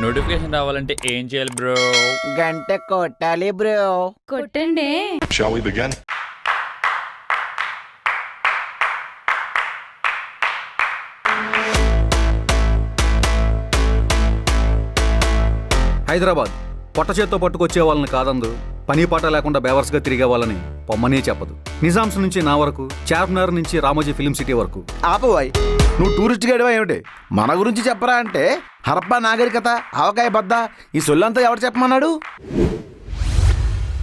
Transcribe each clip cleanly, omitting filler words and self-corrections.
Notification రావాలంటే ఏం చేయాలి బ్రో? గంట కొట్టాలి బ్రో. కొట్టండి. Shall we begin? హైదరాబాద్ పొట్ట చేత్తో పట్టుకొచ్చే వాళ్ళని కాదందు, పని పాట లేకుండా బేవర్స్గా తిరిగే వాళ్ళని పొమ్మనే చెప్పదు. నిజాంస్ నుంచి నా వరకు, చార్మినార్ నుంచి రామోజీ ఫిల్మ్ సిటీ వరకు. ఆపవాయ్, నువ్వు టూరిస్ట్ గైడ్వా ఏమిటి? మన గురించి చెప్పరా అంటే హరప్పా నాగరికత, ఆవకాయ బద్ద, ఈ సొల్లంతా ఎవరు చెప్పమన్నాడు?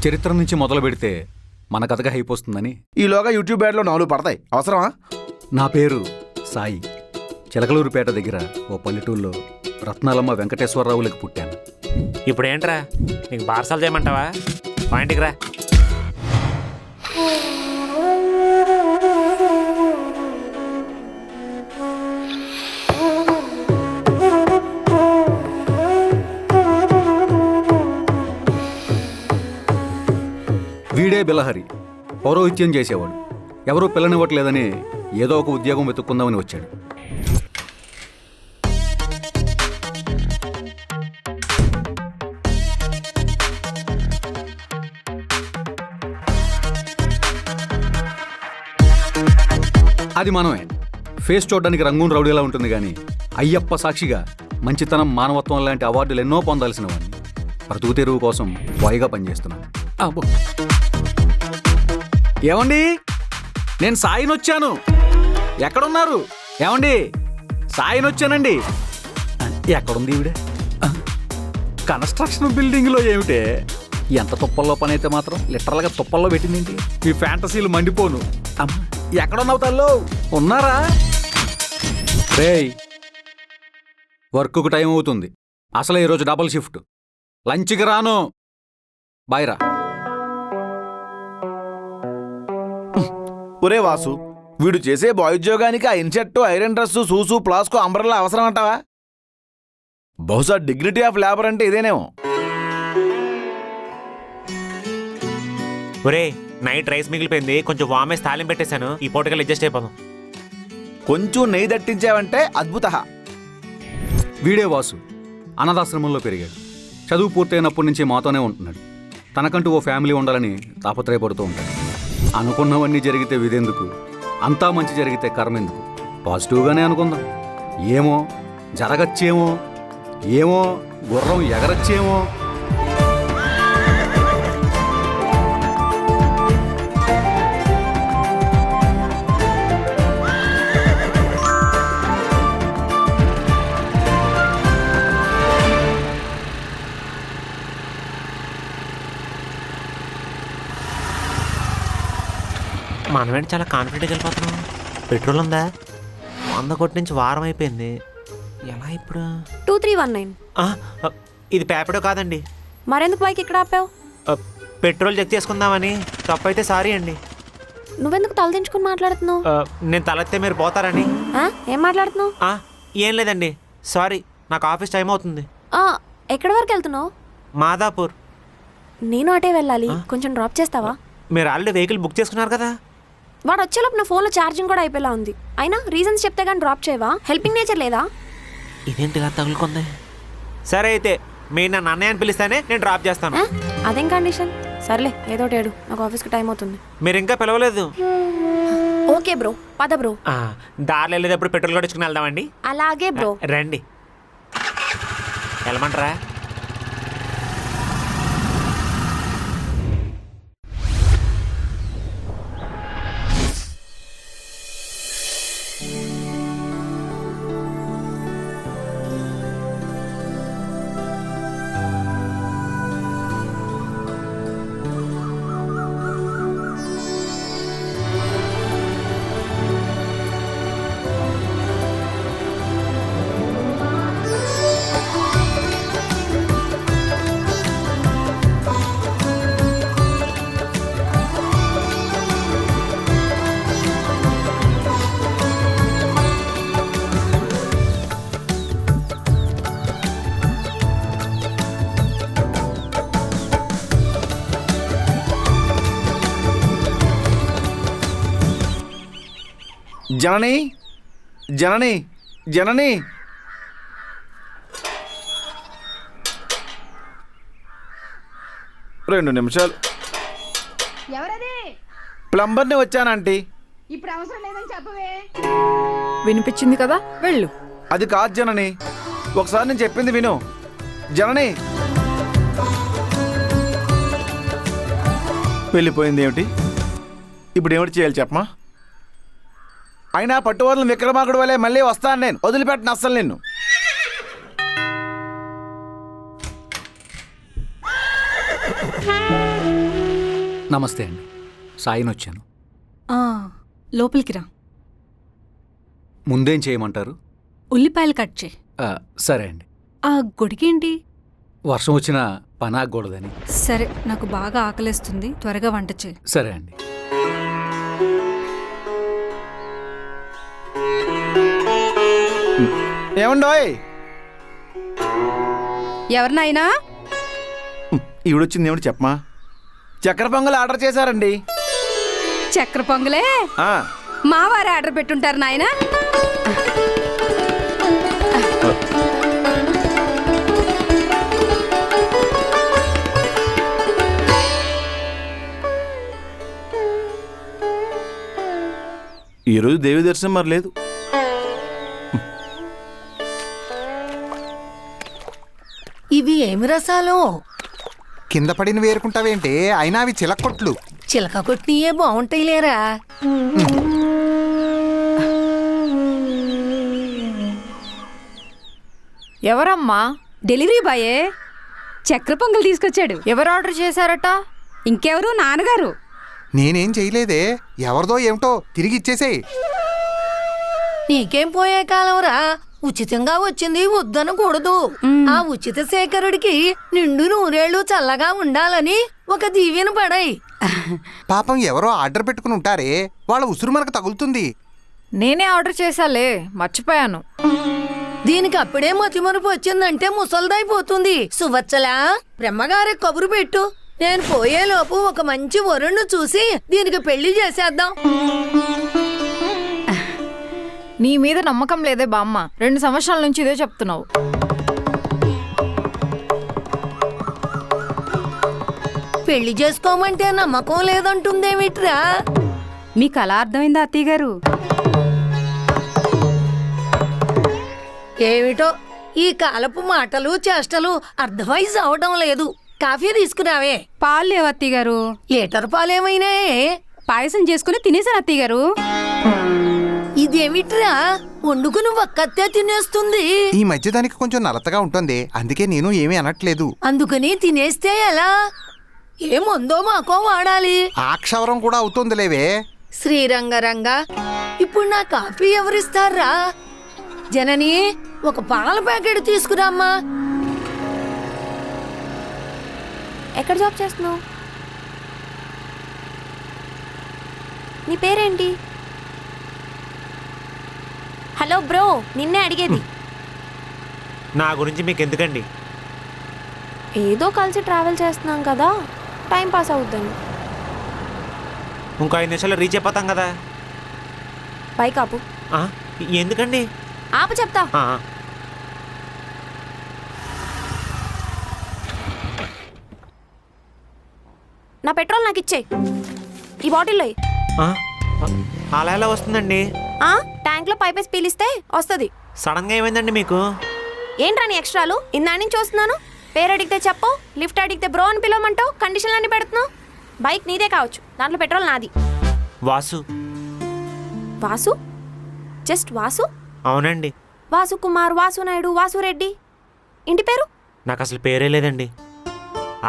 చరిత్ర నుంచి మొదలు పెడితే మన కథగా అయిపోతుందని ఈలోగా యూట్యూబ్ యాడ్లో 4 పడతాయి, అవసరమా? నా పేరు సాయి. చిలకలూరుపేట దగ్గర ఓ పల్లెటూరులో రత్నాలమ్మ వెంకటేశ్వరరావులకు పుట్టాను. ఇప్పుడు ఏంట్రా, నీకు బార్సాలు చేయమంటావా? పాయింట్కి రా. వీడే బిలహరి. పౌరోహిత్యం చేసేవాడు. ఎవరూ పిల్లనివ్వట్లేదని ఏదో ఒక ఉద్యోగం వెతుక్కుందామని వచ్చాడు. అది మనమే. ఫేస్ చూడడానికి రంగూన్ రౌడీలా ఉంటుంది కానీ అయ్యప్ప సాక్షిగా మంచితనం, మానవత్వం లాంటి అవార్డులు ఎన్నో పొందాల్సిన వాడిని. బ్రతుకు తెరువు కోసం బాయ్గా పనిచేస్తున్నాను. ఏమండి, నేను సాయినొచ్చాను. ఎక్కడున్నారు? ఏమండి, సాయినొచ్చానండి. ఎక్కడుంది ఈవిడ? కన్స్ట్రక్షన్ బిల్డింగ్లో ఏమిటే? ఎంత తుప్పల్లో పని అయితే మాత్రం లిటరల్గా తుప్పల్లో పెట్టిందేంటి? ఈ ఫ్యాంటసీలు మండిపోను. ఎక్కడున్నావు తల్లో? ఉన్నారా? రేయ్, వర్క్కు టైం అవుతుంది. అసలు ఈరోజు డబుల్ షిఫ్ట్. లంచ్కి రాను. బాయ్ రా. ఒరే వాసు, వీడు చేసే బాయ్ ఉద్యోగానికి ఆ ఇన్షర్టు, ఐరన్ డ్రెస్సు, షూసు, ప్లాస్కో, అంబ్రెల్లా అవసరం అంటావా? బహుశా డిగ్నిటీ ఆఫ్ లేబర్ అంటే ఇదేనేమో. ఒరే, నైట్ రైస్ మిగిలిపోయింది, కొంచెం వామేసి తాలింపు పెట్టేశాను. ఈ పూటకల్ అడ్జస్ట్ అయిపోదాం. కొంచెం నెయ్యి దట్టించావంటే అద్భుత. వీడే వాసు. అనాథాశ్రమంలో పెరిగాడు. చదువు పూర్తయినప్పటి నుంచి మాతోనే ఉంటున్నాడు. తనకంటూ ఓ ఫ్యామిలీ ఉండాలని తాపత్రయపడుతూ ఉంటాడు. అనుకున్నవన్నీ జరిగితే విధేందుకు, అంతా మంచి జరిగితే కర్మెందుకు. పాజిటివ్గానే అనుకుందాం. ఏమో జరగచ్చేమో, ఏమో గుర్రం ఎగరచ్చేమో. మనమేంటి చాలా కాన్ఫిడెంట్గా వెళ్ళిపోతున్నాం. పెట్రోల్ ఉందా? 100 కొట్టి నుంచి వారం అయిపోయింది. ఎలా ఇప్పుడు? 2319. ఇది పేపడో కాదండి. మరెందుకు బైక్ ఇక్కడ ఆపావు? పెట్రోల్ చెక్ చేసుకుందామని. తప్పైతే సారీ అండి. నువ్వెందుకు తలదించుకుని మాట్లాడుతున్నావు? నేను తలెత్తే మీరు పోతారని. ఏం మాట్లాడుతున్నావు? ఏం లేదండి, సారీ. నాకు ఆఫీస్ టైం అవుతుంది. ఎక్కడి వరకు వెళ్తున్నావు? మాదాపూర్. నేను అటే వెళ్ళాలి, కొంచెం డ్రాప్ చేస్తావా? మీరు ఆల్రెడీ వెహికల్ బుక్ చేసుకున్నారు కదా. వాడు వచ్చేలోపు నా ఫోన్లో ఛార్జింగ్ కూడా అయిపోయేలా ఉంది. అయినా రీజన్స్ చెప్తే కానీ డ్రాప్ చేయవా? హెల్పింగ్ నేచర్ లేదా? ఇదేంటి ఇలా తగులుకుంది? సరే అయితే మీరు నన్ను అన్నయ్య అని పిలిస్తేనే నేను డ్రాప్ చేస్తాను. అదేం కండిషన్? సర్లే, ఏదో ఏడు, నాకు ఆఫీస్కి టైం అవుతుంది. మీరు ఇంకా పిలవలేదు. ఓకే బ్రో, పద బ్రో. దారిలో వెళ్ళేటప్పుడు పెట్రోల్ కొట్టించుకుని వెళ్దామండి. అలాగే బ్రో. రండి, వెళ్ళమంటారా? జనని జనని జనని 2 నిమిషాలు. ఎవరది? ప్లంబర్ని వచ్చానంటీ. ఇప్పుడు అవసరం లేదని చెప్పవే. వినిపించింది కదా, వెళ్ళు. అది కాదు జనని, ఒకసారి నేను చెప్పింది విను. జనని వెళ్ళిపోయింది ఏమిటి? ఇప్పుడు ఏమిటి చేయాలి చెప్పమా? అయినా పట్టువదలను విక్రమార్కుడు వల్లే మళ్ళీ వస్తాను నేను, వదిలిపెట్టను అస్సలు నిన్ను. నమస్తే అండి, సాయిని వచ్చాను. లోపలికి రా. ముందేం చేయమంటారు? ఉల్లిపాయలు కట్ చేయి. సరే అండి. ఆ గొడిగేంటి? వర్షం వచ్చినా పని ఆగకూడదని. సరే, నాకు బాగా ఆకలేస్తుంది, త్వరగా వంట చేయి. సరే అండి. ఏమండోయ్, ఎవరినైనా ఈవిడొచ్చింది ఏమిటి చెప్పమా? చక్కెర పొంగల్ ఆర్డర్ చేశారండి. చక్కెర పొంగలే ఆ, మా వారే ఆర్డర్ పెట్టుంటారు నాయనా. ఈరోజు దేవి దర్శనం మరి లేదు. ఇవి ఏమి రసాలు? కింద పడిన వేరుకుంటావేంటి? అయినా అవి చిలక్కొట్లు. చిలక కొట్టినయే బాగుంటాయి లేరా? ఎవరమ్మా? డెలివరీ బాయే చక్కెర పొంగల్ తీసుకొచ్చాడు. ఎవరు ఆర్డర్ చేశారట? ఇంకెవరు? నాన్నగారు. నేనేం చేయలేదే. ఎవరిదో ఏమిటో తిరిగి ఇచ్చేసేయ్. నీకేం పోయే కాలంరా, ఉచితంగా వచ్చింది వద్దనకూడదు. ఆ ఉచిత సేకరుడికి నిండు నూరేళ్లు చల్లగా ఉండాలని ఒక దీవెన పడాయి. పాపం ఎవరో ఆర్డర్ పెట్టుకుని ఉంటారే, వాళ్ళ ఉసురు మనకు తగులుతుంది. నేనే ఆర్డర్ చేశాలే, మర్చిపోయాను. దీనికి అప్పుడే మతిమరుపు వచ్చిందంటే ముసల్దైపోతుంది. సువత్సలా, బ్రహ్మగారి కబురు పెట్టు. నేను పోయేలోపు ఒక మంచి వరుణ్ణి చూసి దీనికి పెళ్లి చేసేద్దాం. నీ మీద నమ్మకం లేదే బామ్మ, 2 సంవత్సరాల నుంచి ఇదే చెప్తున్నావు. పెళ్లి చేసుకోమంటే నమ్మకం లేదంటుందేమిట్రా? మీకు అలా అర్థమైందా అత్తయ్య గారు? ఏమిటో ఈ కాలపు మాటలు చేష్టలు అర్థమై సావడం లేదు. కాఫీ తీసుకురావే. పాలు లేవు అత్తయ్య గారు. లీటర్ పాలేమైనా? పాయసం చేసుకుని తినేసాను అత్తయ్య గారు. ఇదేమిట్రా, వండుకుని ఒక్కతే తినేస్తుంది. ఈ మధ్య దానికి కొంచెం నలతగా ఉంటుంది, అందుకే నేను ఏమీ అనట్లేదు. అందుకని తినేస్తే ఎలా? ఏముందో మాకో వాడాలి. ఆ క్షవరం కూడా అవుతుందిలేవే. శ్రీరంగరంగ, ఇప్పుడు నా కాఫీ ఎవరిస్తారా? జనని, ఒక పాల ప్యాకెట్ తీసుకురామ్మా. ఎక్కడ జాబ్ చేస్తున్నావు? నీ పేరేంటి? హలో బ్రో, నిన్నే అడిగేది. నా గురించి మీకు ఎందుకండి? ఏదో కలిసి ట్రావెల్ చేస్తున్నాం కదా, టైం పాస్ అవుద్దని. ఇంకో 5 నిమిషాల్లో రీచ్ అయిపోతాం కదా. బైక్ ఆపు. ఆ, ఎందుకండి? ఆపు చెప్తా. ఆ, నా పెట్రోల్ నాకు ఇచ్చే. ఈ బాటిల్లో ఆ, అలా ఎలా వస్తుందండి? ట్యాంక్లో పైపేసి పీలిస్తే వస్తుంది. సడన్గా ఏమైందండి మీకు? ఏంట్రా నీ ఎక్స్ట్రాలు? ఇందాని నుంచి చూస్తున్నాను. పేరు అడిగితే చెప్పు, లిఫ్ట్ అడిగితే బ్రో అని పిలవమంటావు, కండిషన్లన్నీ పెడుతున్నావు. బైక్ నీదే కావచ్చు, దాంట్లో పెట్రోల్ నాది. వాసు. వాసు? జస్ట్ వాసు? అవునండి. వాసు కుమార్, వాసు నాయుడు, వాసు రెడ్డి. ఇంటి పేరు? నాకు అసలు పేరే లేదండి.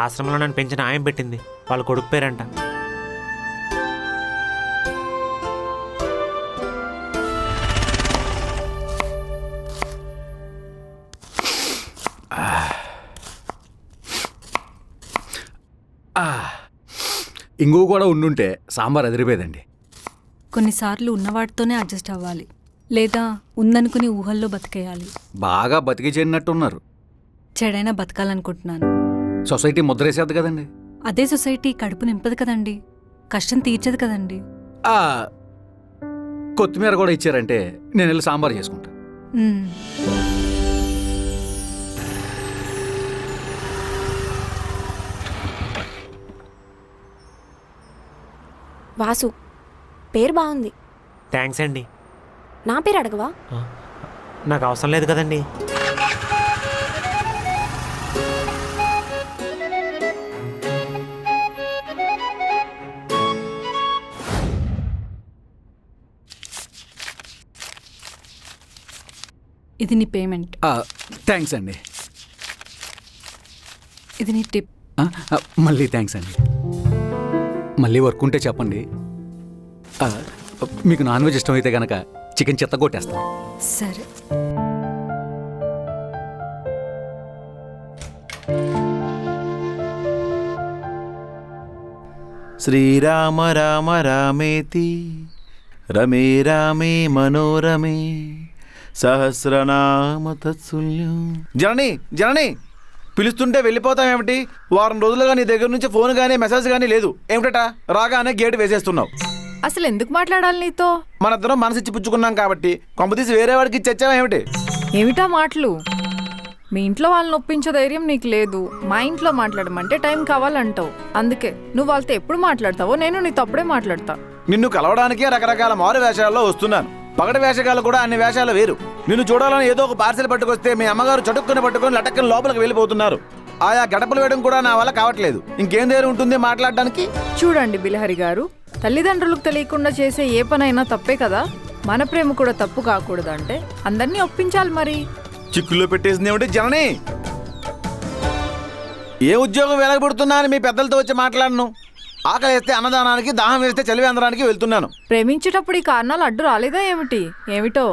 ఆశ్రమంలో నన్ను పెంచిన ఆయన పెట్టింది, వాళ్ళ కొడుకు పేరంట. ఇంగువ కూడా ఉండుంటే సాంబార్ అదిరిపోయేదండి. కొన్నిసార్లు ఉన్నవాటితోనే అడ్జస్ట్ అవ్వాలి, లేదా ఉందనుకుని ఊహల్లో బతికేయాలి. బాగా బతికి చేరినట్టున్నారు. చెడైనా బతకాలనుకుంటున్నాను. సొసైటీ ముద్రేసేది కదండి. అదే సొసైటీ కడుపు నింపదు కదండి, కష్టం తీర్చదు కదండి. కొత్తిమీర కూడా ఇచ్చారంటే నేను వెళ్ళి సాంబార్ చేసుకుంటా. వాసు. పేరు బాగుంది. థ్యాంక్స్ అండి. నా పేరు అడగవా? నాకు అవసరం లేదు కదండి. ఇది నీ పేమెంట్. థ్యాంక్స్ అండి. ఇది నీ టిప్. మళ్ళీ థ్యాంక్స్ అండి. మళ్ళీ వర్క్ ఉంటే చెప్పండి. మీకు నాన్ వెజ్ ఇష్టం అయితే కనుక చికెన్ చెత్త కొట్టేస్తాను. సరే. శ్రీరామ రామ రామేతి రమే రామే మనోరమే సహస్రనామ తత్తుల్యం. జనని జనని పిలుస్తుంటే వెళ్ళిపోతావేమిటి? వారం రోజులుగా నీ దగ్గర నుంచి ఫోన్ కానీ మెసేజ్ కానీ లేదు ఏమిటట? రాగానే గేటు వేసేస్తున్నావు. అసలు ఎందుకు మాట్లాడాలి నీతో? మనిద్దరం మనసిచ్చి పుచ్చుకున్నాం కాబట్టి కొంపతీసి వేరే వాడికి ఇచ్చేచ్చావా ఏమిటి? ఏమిటా మాటలు? మీ ఇంట్లో వాళ్ళని ఒప్పించే ధైర్యం నీకు లేదు. మా ఇంట్లో మాట్లాడమంటే టైం కావాలంటావు. అందుకే నువ్వు వాళ్ళతో ఎప్పుడు మాట్లాడతావో నేను నీతో అప్పుడే మాట్లాడతా. నిన్ను కలవడానికే రకరకాల మారు వేషాల్లో వస్తున్నాను. పగటి వేషగాలు కూడా అన్ని వేషాలు వేరు. నిన్ను చూడాలని ఏదో ఒక పార్సెల్ పట్టుకొస్తే మీ అమ్మగారు చటుక్కుని పట్టుకొని లటక్కని లోపలికి వెళ్ళిపోతున్నారు. ఆయా గడపలు వేయడం కూడా నా వల్ల కావట్లేదు. ఇంకేం దగ్గర ఉంటుంది మాట్లాడడానికి? చూడండి బిలహరి గారు, తల్లిదండ్రులకు తెలియకుండా చేసే ఏ పనైనా తప్పే కదా. మన ప్రేమ కూడా తప్పు కాకూడదంటే అందరినీ ఒప్పించాలి. మరి చిక్కుల్లో పెట్టేసింది ఏమిటి జనని? ఏ ఉద్యోగం వెలగబడుతున్నా అని మీ పెద్దలతో వచ్చి మాట్లాడను. ఆకలి వేస్తే అన్నదానానికి, దాహం వేస్తే చలివేంద్రానికి వెళ్తున్నాను. ప్రేమించేటప్పుడు ఈ కారణాలు అడ్డు రాలేదా ఏమిటి? ఏమిటో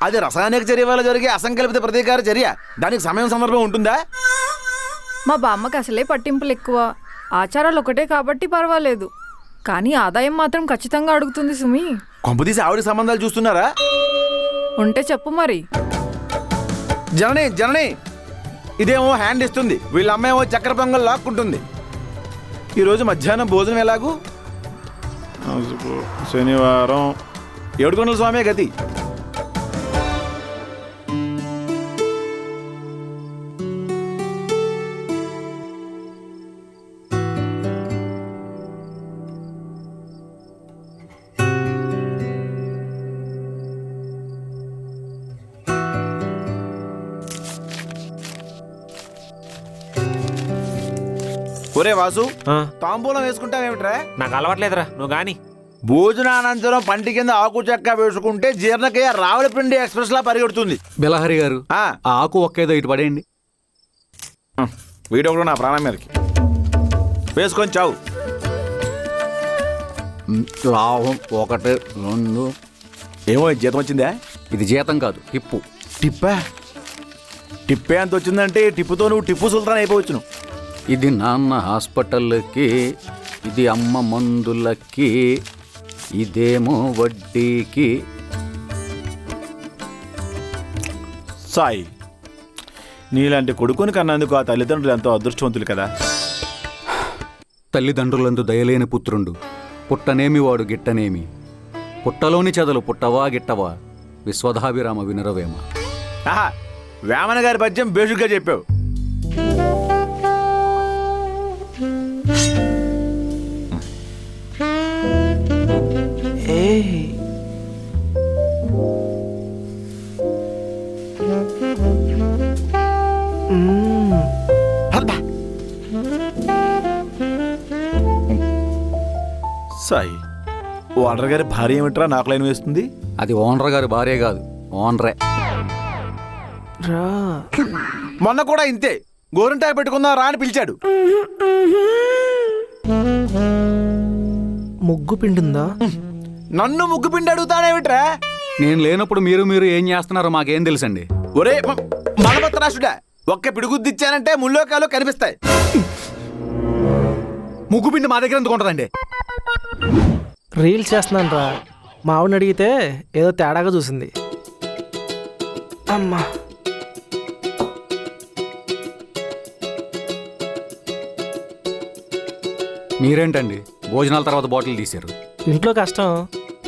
అది రసాయనిక చర్య వల్ల జరిగే అసంకల్పిత ప్రతీకార చర్య. దానికి సమయం సందర్భం ఉంటుందా? మా బామ్మకి అసలే పట్టింపులు ఎక్కువ. ఆచారాలు ఒకటే కాబట్టి పర్వాలేదు, కానీ ఆదాయం మాత్రం ఖచ్చితంగా అడుగుతుంది సుమి. కొంపదీసి ఆవిడ సంబంధాలు చూస్తున్నారా? ఉంటే చెప్పు మరి. జనని జనని ఇదేమో హ్యాండ్ ఇస్తుంది, వీళ్ళ అమ్మాయేమో చక్కెర పొంగల్ లాక్కుంటుంది. ఈరోజు మధ్యాహ్నం భోజనం ఎలాగూ? శనివారం ఏడుకొండల స్వామి గతి. ఒరే వాసు, తాంబూలం వేసుకుంటావేమిట్రా? నాకు అలవాట్లేదురా, నువ్వు గాని. భోజనానంతరం పంటి కింద ఆకు చెక్క వేసుకుంటే జీర్ణక్రియ రావలపిండి ఎక్స్ప్రెస్ లా పరిగెడుతుంది. బిలహరి గారు, ఆ ఆకు ఒక్కేదో ఇటు పడేయండి. వీడియో కూడా నా ప్రాణం మీదకి వేసుకొని చావు. లాభం 1 2. ఏమో జీతం వచ్చిందా? ఇది జీతం కాదు, టిప్పు. టిప్పా? టిప్పే అంత వచ్చిందంటే టిప్పుతో నువ్వు టిప్పు సుల్తాన్ అయిపోవచ్చును. ఇది నాన్న హాస్పిటల్కి, ఇది అమ్మ మందులకి, ఇదేమో వడ్డీకి. సాయి, నీలాంటి కొడుకుని కన్నందుకు ఆ తల్లిదండ్రులు ఎంతో అదృష్టవంతులు కదా. తల్లిదండ్రులందు దయలేని పుత్రుండు, పుట్టనేమి వాడు గిట్టనేమి. పుట్టలోని చెదలు పుట్టవా గిట్టవా, విశ్వధాభిరామ వినురవేమ. ఆహా, వేమన గారి పద్యం బేషుగ్గా చెప్పావు. సాయి, ఓనర్ గారి భార్య ఏమిట్రా నాకు లైన్ వేస్తుంది? అది ఓనర్ గారి భార్య కాదు, ఓనరే. మొన్న కూడా ఇంతే, గోరింటాకు పెట్టుకుందా రా అని పిలిచాడు. ముగ్గు పిండిందా? నన్ను ముగ్గు పిండి అడుగుతాడేమిట్రా? నేను లేనప్పుడు మీరు ఏం చేస్తున్నారో మాకేం తెలుసండి. ఒరే మలపత్రాసుడా, ఒక్క పిడుగుద్దిచ్చానంటే ముల్లోకాలు కనిపిస్తాయి. ముగ్గు పిండి మా దగ్గర ఎందుకు ఉంటుందండి? రీల్స్ చేస్తున్నాను రా. మా ఆవిడని అడిగితే ఏదో తేడాగా చూసింది. అమ్మా, మీరేంటండి భోజనాల తర్వాత బాటిల్ తీశారు? ఇంట్లో కష్టం,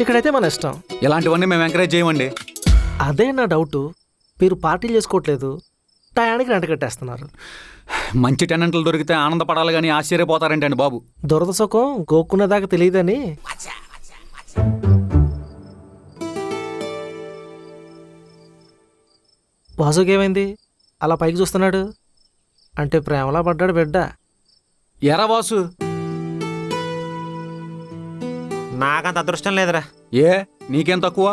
ఇక్కడైతే మన ఇష్టం. ఇలాంటివన్నీ మేము ఎంకరేజ్ చేయమండి. అదే నా డౌటు, మీరు పార్టీలు చేసుకోవట్లేదు, టయానికి రెంట కట్టేస్తున్నారు. మంచి టెనెంట్లు దొరికితే ఆనందపడాలి కానీ ఆశ్చర్యపోతారేంటండి బాబు. దురద సుఖం గోక్కునేదాకా తెలియదని. వాసుకేమైంది అలా పైకి చూస్తున్నాడు? అంటే ప్రేమలా పడ్డాడు బిడ్డ. ఎరా వాసు, నాకంత అదృష్టం లేదురా. ఏ నీకేం తక్కువ?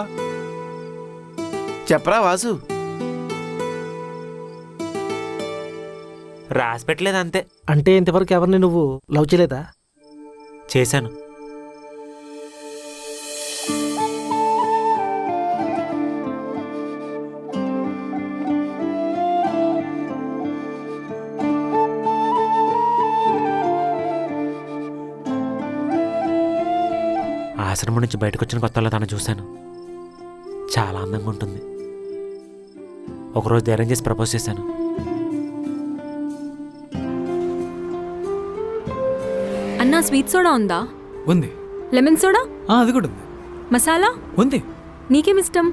చెప్పరా వాసు. రాసి పెట్టలేదు అంతే. అంటే ఇంతవరకు ఎవరిని నువ్వు లవ్ చేయలేదా? చేశాను. ఆశ్రమం నుంచి బయటకు వచ్చిన కొత్తలో తను చూశాను. చాలా అందంగా ఉంటుంది. ఒకరోజు ధైర్యం చేసి ప్రపోజ్ చేశాను. అన్నా స్వీట్ సోడా ఉందా? ఉంది. Lemon soda? అది కూడా ఉంది. మసాలా ఉంది. నీకేం ఇష్టం?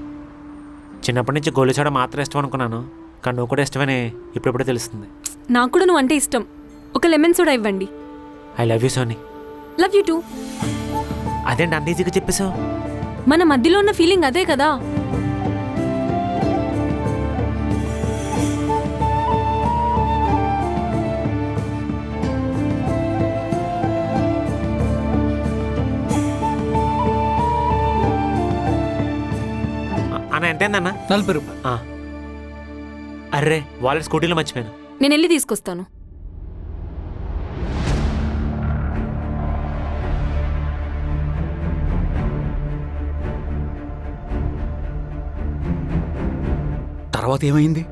చిన్నప్పటి నుంచి గోలి సోడా మాత్రం ఇష్టం అనుకున్నాను, కానీ నువ్వు కూడా ఇష్టమని ఇప్పుడెప్పుడే తెలుస్తుంది. నాకు కూడా నువ్వు అంటే ఇష్టం. ఒక లెమన్ సోడా ఇవ్వండి. I love you Soni. Love you too. అదేంటి అంత ఈజీగా చెప్పేశావు? మన మధ్యలో ఉన్న ఫీలింగ్ అదే కదా. అన్న ఎంతైందన్నా? 40 రూపాయలు. అర్రే వాలెట్ స్కూటీలో మర్చిపోయాను. నేను వెళ్ళి తీసుకొస్తాను. తర్వాత ఏమైంది?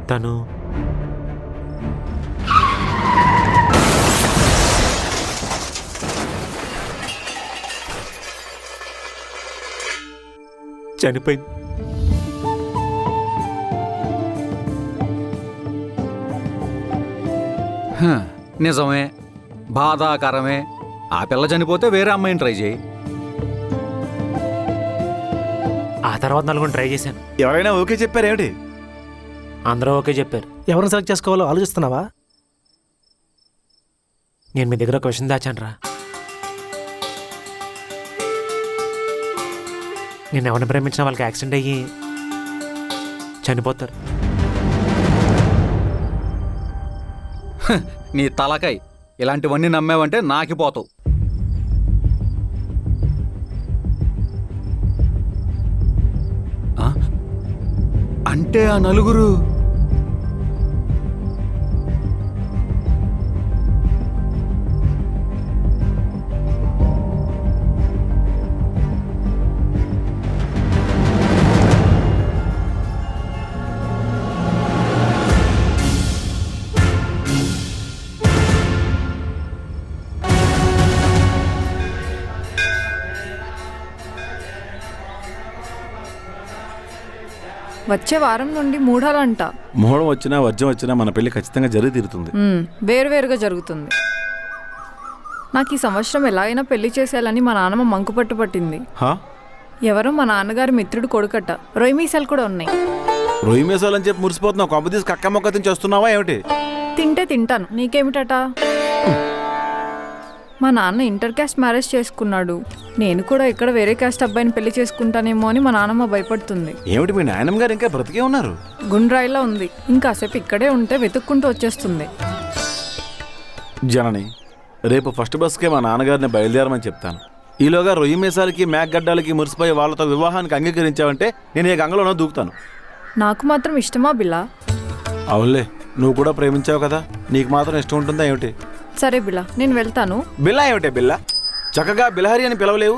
తను చనిపోయింది. నిజమే, బాధాకరమే. ఆ పిల్ల చనిపోతే వేరే అమ్మాయిని ట్రై చేయి. ఆ తర్వాత నలుగురు ట్రై చేశాను. ఎవరైనా ఓకే చెప్పారేమిటి? అందరూ ఓకే చెప్పారు. ఎవరిని సెలెక్ట్ చేసుకోవాలో ఆలోచిస్తున్నావా? నేను మీ దగ్గర ఒక విషయం దాచాను రా. నేను ఎవరిని ప్రేమించిన వాళ్ళకి యాక్సిడెంట్ అయ్యి చనిపోతారు. నీ తలకాయ్, ఇలాంటివన్నీ నమ్మావంటే నాకిపోతావు. అంటే ఆ నలుగురు వచ్చే వారం నుండి మూఢాలంట. మొహడం వచ్చినా వర్జం వచ్చినా మన పెళ్లి ఖచ్చితంగా జరిగి తీరుతుంది. వేరువేరుగా జరుగుతుంది. నాకు ఈ సంవత్సరం ఎలాగైనా పెళ్లి చేసేయాలని మా నాన్నమ్మ మంకుపట్టు పట్టింది. ఎవరో మా నాన్నగారి మిత్రుడు కొడుకట. రొయ్యమీసాలు కూడా ఉన్నాయి. రొయ్యమీసాలు అని చెప్పి మురిసిపోతున్నావు. కొంప తీసి కక్క మొక్క తిని చేస్తున్నావా ఏమిటి? తింటే తింటాను, నీకేమిటట? మా నాన్న ఇంటర్ క్యాస్ట్ మ్యారేజ్ చేసుకున్నాడు. నేను కూడా ఇక్కడ వేరే క్యాస్ట్ అబ్బాయిని పెళ్లి చేసుకుంటానేమో అని మా నాన్నమ్మ భయపడుతుంది. ఏమిటి మీ నాయనమ్మ గారు ఇంకా బ్రతికే ఉన్నారు? గుండ్రాయిలా ఉంది. ఇంకాసేపు ఇక్కడే ఉంటే వెతుక్కుంటూ వచ్చేస్తుంది. జనని, రేపు ఫస్ట్ బస్కే మా నాన్నగారిని బయలుదేరమని చెప్తాను. ఈలోగా రొయ్యి మీసాలకి మేకగడ్డలకి మురిసిపోయి వాళ్ళతో వివాహానికి అంగీకరించావంటే నేను ఏ గంగలోనో దూకుతాను. నాకు మాత్రం ఇష్టమా బిల్లా? అవునులే, నువ్వు కూడా ప్రేమించావు కదా, నీకు మాత్రం ఇష్టం ఉంటుందా ఏమిటి? సరే బిల్లా, నేను వెళ్తాను. బిల్లా ఏమిటే బిల్లా? చక్కగా బిలహరి అని పిలవలేవు?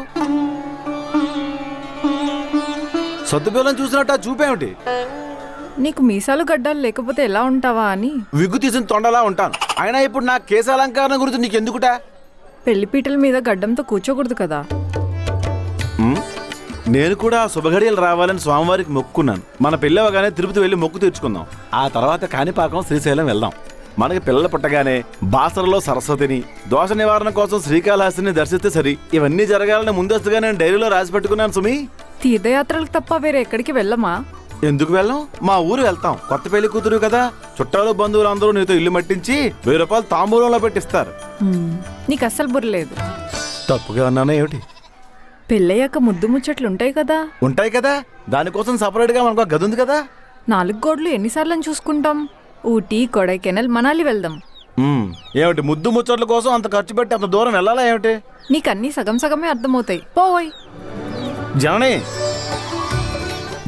సద్దుబిల్లం చూసినట్టు చూపేమిటి? నీకు మీసాలు గడ్డాలు లేకపోతే ఎలా ఉంటావా అని. విగ్గు తీసిన తొండలా ఉంటాను. అయినా ఇప్పుడు నా కేశాలంకరణ గురించి నీకు ఎందుకుటా? పెళ్లిపీటల మీద గడ్డంతో కూర్చోకూడదు కదా. నేను కూడా శుభఘడియలు రావాలని స్వామివారికి మొక్కున్నాను. మన పెళ్ళి అవగానే తిరుపతి వెళ్ళి మొక్కు తీర్చుకుందాం. ఆ తర్వాత కాణిపాకం శ్రీశైలం వెళ్దాం. మనకి పిల్లలు పుట్టగానే బాసరలో సరస్వతిని, దోష నివారణ కోసం శ్రీకాళహస్తిని దర్శిస్తే సరి. ఇవన్నీ జరగాలని ముందస్తుగా నేను డైరీలో రాసి పెట్టుకున్నాను సుమి. తీర్థయాత్రలకు తప్ప వేరే ఎక్కడికి వెళ్ళమా? ఎందుకు వెళ్ళాం? మా ఊరు వెళ్తాం. కొత్త పెళ్లి కూతురు కదా, చుట్టాలు బంధువులు అందరూ నీతో ఇల్లు మట్టించి 1000 రూపాయలు తాంబూలంలో పెట్టిస్తారు. నీకు అస్సలు బుర్రలేదు. తప్పుగా అన్నానా ఏమిటి? పెళ్ళయ్యాక ముద్దు ముచ్చట్లు ఉంటాయి కదా. ఉంటాయి కదా, దానికోసం సపరేట్గా మనకు ఒక గది ఉంది కదా. 4 గోడలు ఎన్నిసార్లు చూసుకుంటాం? ఊటీ, కొడైకెనాల్, మనాలి వెళ్దాం. ఏమిటి ముద్దు ముచ్చట్ల కోసం అంత ఖర్చు పెట్టి అంత దూరం వెళ్ళాలా ఏమిటి? నీకు అన్నీ సగం సగమే అర్థమవుతాయి. పోయ్ జనని,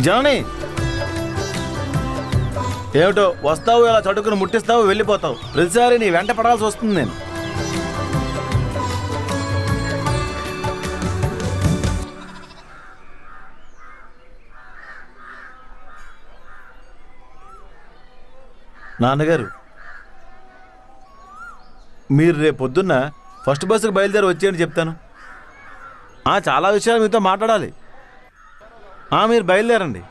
జనని, ఏమిటో వస్తావు ఇలా చటుకుని ముట్టిస్తావు వెళ్ళిపోతావు. ప్రతిసారి నీ వెంట పడాల్సి వస్తుంది నేను. నాన్నగారు, మీరు రేపు పొద్దున్న ఫస్ట్ బస్సుకు బయలుదేరి వచ్చేయని చెప్తాను. చాలా విషయాలు మీతో మాట్లాడాలి. మీరు బయలుదేరండి.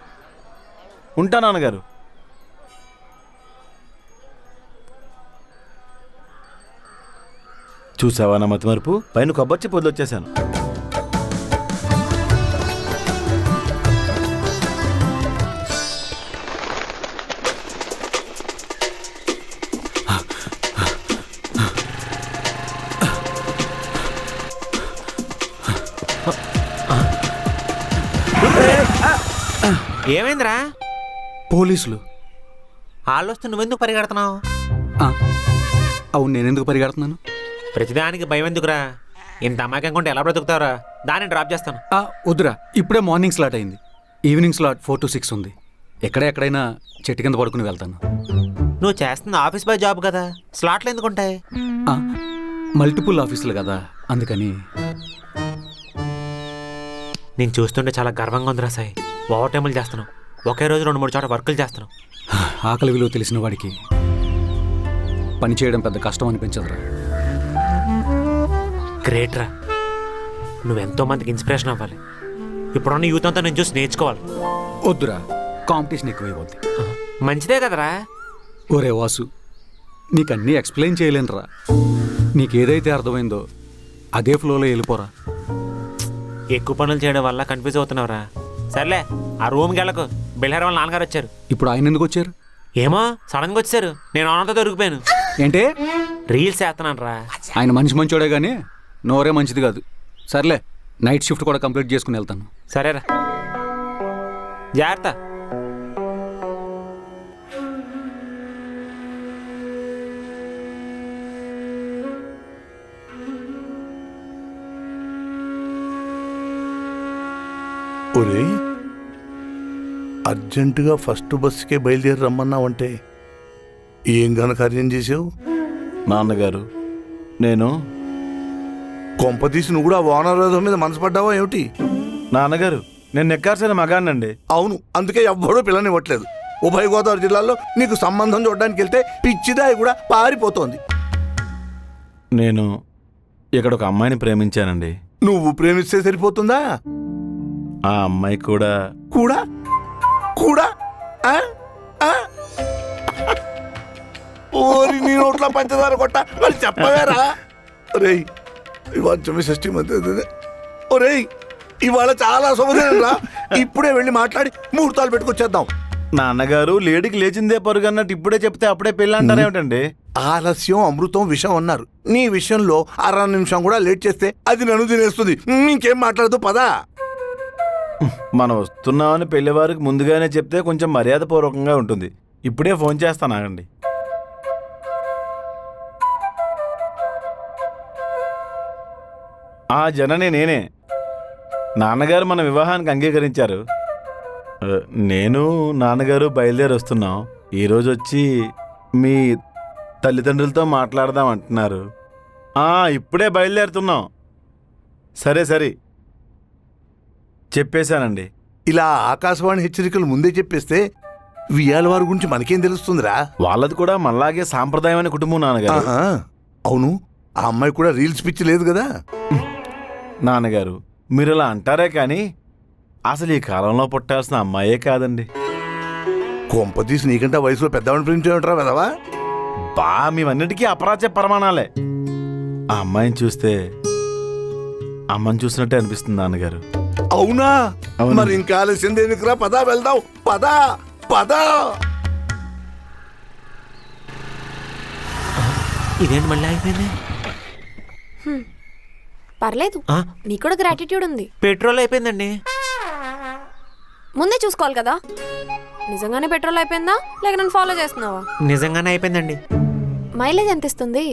ఉంటా నాన్నగారు. చూసావా నా మతి మరుపు? పైన కొబ్బరి చెప్పి వదిలొచ్చేసాను. ఏమైందిరా? పోలీసులు. వాళ్ళు వస్తే నువ్వెందుకు పరిగెడుతున్నావు? అవును, నేనెందుకు పరిగెడుతున్నాను? ప్రతిదానికి భయం ఎందుకురా? ఇంత అమాయకం కొంటే ఎలా బ్రతుకుతావురా? దాన్ని డ్రాప్ చేస్తాను. వద్దురా, ఇప్పుడే మార్నింగ్ స్లాట్ అయింది. ఈవినింగ్ స్లాట్ 4 to 6 ఉంది. ఎక్కడైనా చెట్టు కింద పడుకుని వెళ్తాను. నువ్వు చేస్తుంది ఆఫీస్ బాయ్ జాబ్ కదా, స్లాట్లు ఎందుకుంటాయి? మల్టిపుల్ ఆఫీసులు కదా, అందుకని. నేను చూస్తుంటే చాలా గర్వంగా ఉందిరా సాయి. ఓవర్ టైములు చేస్తున్నావు. ఒకే రోజు 2-3 చోట వర్కులు చేస్తున్నావు. ఆకలి విలువ తెలిసిన వాడికి పని చేయడం పెద్ద కష్టం అనిపించదురా. గ్రేట్ రా, నువ్వెంతో మందికి ఇన్స్పిరేషన్ అవ్వాలి. ఇప్పుడున్న యూత్ అంతా నేను చూసి నేర్చుకోవాలి. వద్దురా, కాంపిటీషన్ ఎక్కువైపోద్ది. మంచిదే కదరా. ఒరే వాసు, నీకన్నీ ఎక్స్ప్లెయిన్ చేయలేనురా. నీకేదైతే అర్థమైందో అదే ఫ్లోలో వెళ్ళిపోరా. ఎక్కువ పనులు చేయడం వల్ల కన్ఫ్యూజ్ అవుతున్నావురా. సర్లే, ఆ రూమ్కి వెళ్ళకు. బిల్హర్ వాళ్ళ నాన్నగారు వచ్చారు. ఇప్పుడు ఆయన ఎందుకు వచ్చారు? ఏమో సడన్గా వచ్చారు. నేను ఆనందంతో దొరికిపోయాను. ఏంటే? రీల్స్ వేస్తున్నాను రా. ఆయన మంచోడే కానీ నోరే మంచిది కాదు. సర్లే, నైట్ షిఫ్ట్ కూడా కంప్లీట్ చేసుకుని వెళ్తాను. సరేరా, జాగ్రత్త. ఒరే, అర్జెంటుగా ఫస్ట్ బస్సుకే బయలుదేరి రమ్మన్నావంటే ఏం ఘనకార్యం చేసావు? నాన్నగారు, నేను కొంపతీసి నువ్వు కూడా ఓనర్ మీద మనసు పడ్డావా ఏమిటి? నాన్నగారు, నేను నెక్కార్సిన మగాన్నండి. అవును, అందుకే ఎవ్వడూ పిల్లనివ్వట్లేదు. ఉభయ గోదావరి జిల్లాలో నీకు సంబంధం చూడడానికి వెళ్తే పిచ్చిదాయి కూడా పారిపోతోంది. నేను ఇక్కడ ఒక అమ్మాయిని ప్రేమించానండి. నువ్వు ప్రేమిస్తే సరిపోతుందా? ఆ అమ్మాయి కూడా కూడా కూడా ఓరి నీ నోట్లో పంచదార కొట్ట మరి చెప్పవేరా? ఒరేయ్, ఇవాళ షష్ఠి మధ్య. ఒరేయ్, ఇవాళ చాలా శుభదినం రా. ఇప్పుడే వెళ్ళి మాట్లాడి ముహూర్తాలు పెట్టుకొచ్చేద్దాం. నాన్నగారు, లేడికి లేచిందే పరుగు అన్నట్టు ఇప్పుడే చెప్తే అప్పుడే పెళ్ళి అంటారేమిటండి? ఆలస్యం అమృతం విషం అన్నారు. నీ విషయంలో 60 నిమిషం కూడా లేట్ చేస్తే అది నన్ను తినేస్తుంది. ఇంకేం మాట్లాడదు, పదా. మనం వస్తున్నామని పెళ్లివారికి ముందుగానే చెప్తే కొంచెం మర్యాదపూర్వకంగా ఉంటుంది. ఇప్పుడే ఫోన్ చేస్తాను, ఆగండి. జనని నేనే. నాన్నగారు మన వివాహానికి అంగీకరించారు. నేను నాన్నగారు బయలుదేరి వస్తున్నాం. ఈరోజు వచ్చి మీ తల్లిదండ్రులతో మాట్లాడదాం అంటున్నారు. ఇప్పుడే బయలుదేరుతున్నాం. సరే సరే, చెప్పేశానండి. ఇలా ఆకాశవాణి హెచ్చరికలు ముందే చెప్పేస్తే వియాల వారి గురించి మనకేం తెలుస్తుందిరా? వాళ్ళది కూడా మనలాగే సాంప్రదాయమైన కుటుంబం నాన్నగారు. అవును, ఆ అమ్మాయి కూడా రీల్స్ పిచ్చి లేదు కదా? నాన్నగారు, మీరు ఇలా అంటారే కానీ అసలు ఈ కాలంలో పుట్టాల్సిన అమ్మాయే కాదండి. కొంపతీసి నీకంటే వయసులో పెద్దవాడిని ప్రేమించావుంటారా వెదవా? మేమన్నిటికీ అపరాచ ప్రమాణాలే. ఆ అమ్మాయిని చూస్తే అమ్మని చూసినట్టే అనిపిస్తుంది నాన్నగారు. అవునా అవును. మరి ఇంకా ఆలస్యం దేనికిరా, పదా వెళ్దాం, పదా పదా. ఇదేంటి మళ్ళీ అయిపోయింది? పర్లేదు, ఆ? నీకు కూడా గ్రాటిట్యూడ్ ఉంది. పెట్రోల్ అయిపోయిందండి. ముందే చూసుకోవాలి కదా. నిజంగానే పెట్రోల్ అయిపోయిందా లేక నన్ను ఫాలో చేస్తున్నావా? నిజంగానే అయిపోయిందండి. మైలేజ్ ఎంత ఇస్తుంది?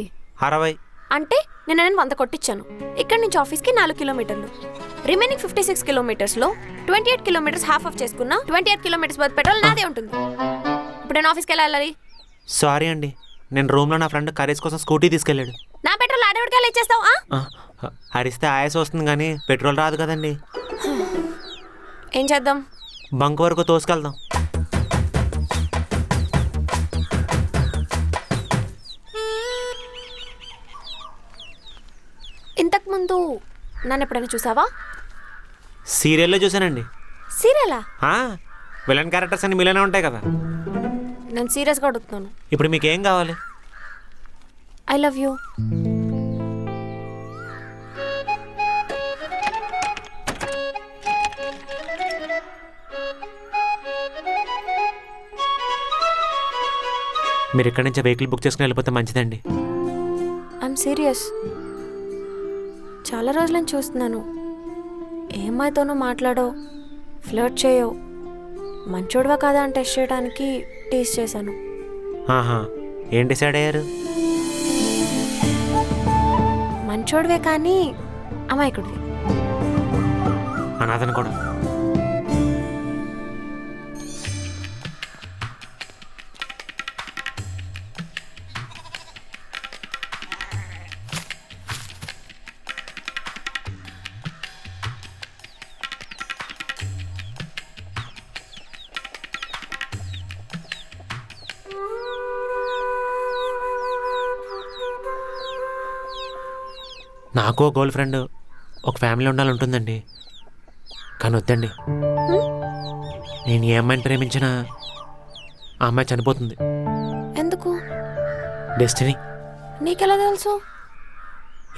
60. అంటే నేను 100 కొట్టించాను. ఇక్కడి నుంచి ఆఫీస్కి 4 కిలోమీటర్లు. రిమైనింగ్ 56 కిలోమీటర్స్లో 28 కిలోమీటర్స్ హాఫ్ ఆఫ్ చేసుకున్నా 28 కిలోమీటర్స్ బదులు పెట్రోల్ నాదే ఉంటుంది. ఇప్పుడు నేను ఆఫీస్కి వెళ్ళాలి. సారీ అండి, నేను రూమ్లో నా ఫ్రెండ్ కర్రీస్ కోసం స్కూటీ తీసుకెళ్ళాడు. నా పెట్రోల్ ఆడేవాడికి వెళ్ళి ఇచ్చేస్తావు. అరిస్తే ఆయాసం వస్తుంది కానీ పెట్రోల్ రాదు కదండి. ఏం చేద్దాం? బంక్ వరకు తోసుకెళ్దాం. ఇంతకుముందు నన్ను ఎప్పుడైనా చూసావా? సీరియల్లో చూసానండి. సీరియలా? విలన్ క్యారెక్టర్స్ అన్ని మీలోనే ఉంటాయి కదా. నేను సీరియస్గా అడుగుతున్నాను. ఇప్పుడు మీకు ఏం కావాలి? I love you. మీరు ఇక్కడి నుంచి వెహికల్ బుక్ చేసుకుని వెళ్ళిపోతే మంచిదండి. I'm serious. చాలా రోజులని చూస్తున్నాను. ఏ అమ్మాయితోనూ మాట్లాడో, ఫ్లర్ట్ చేయో, మంచోడువా కాదా అని టెస్ట్ చేయడానికి టీస్ చేశాను. ఏం డిసైడ్ అయ్యారు? మంచోడువే కానీ అమాయకుడివి. అనాథను కూడా. నాకు గర్ల్ ఫ్రెండ్, ఒక ఫ్యామిలీ ఉండాలంటుందండి. కానీ వద్దండి, నేను ఏ అమ్మాయిని ప్రేమించినా ఆ అమ్మాయి చనిపోతుంది. ఎందుకు? డెస్టినీ. నీకెలా తెలుసు?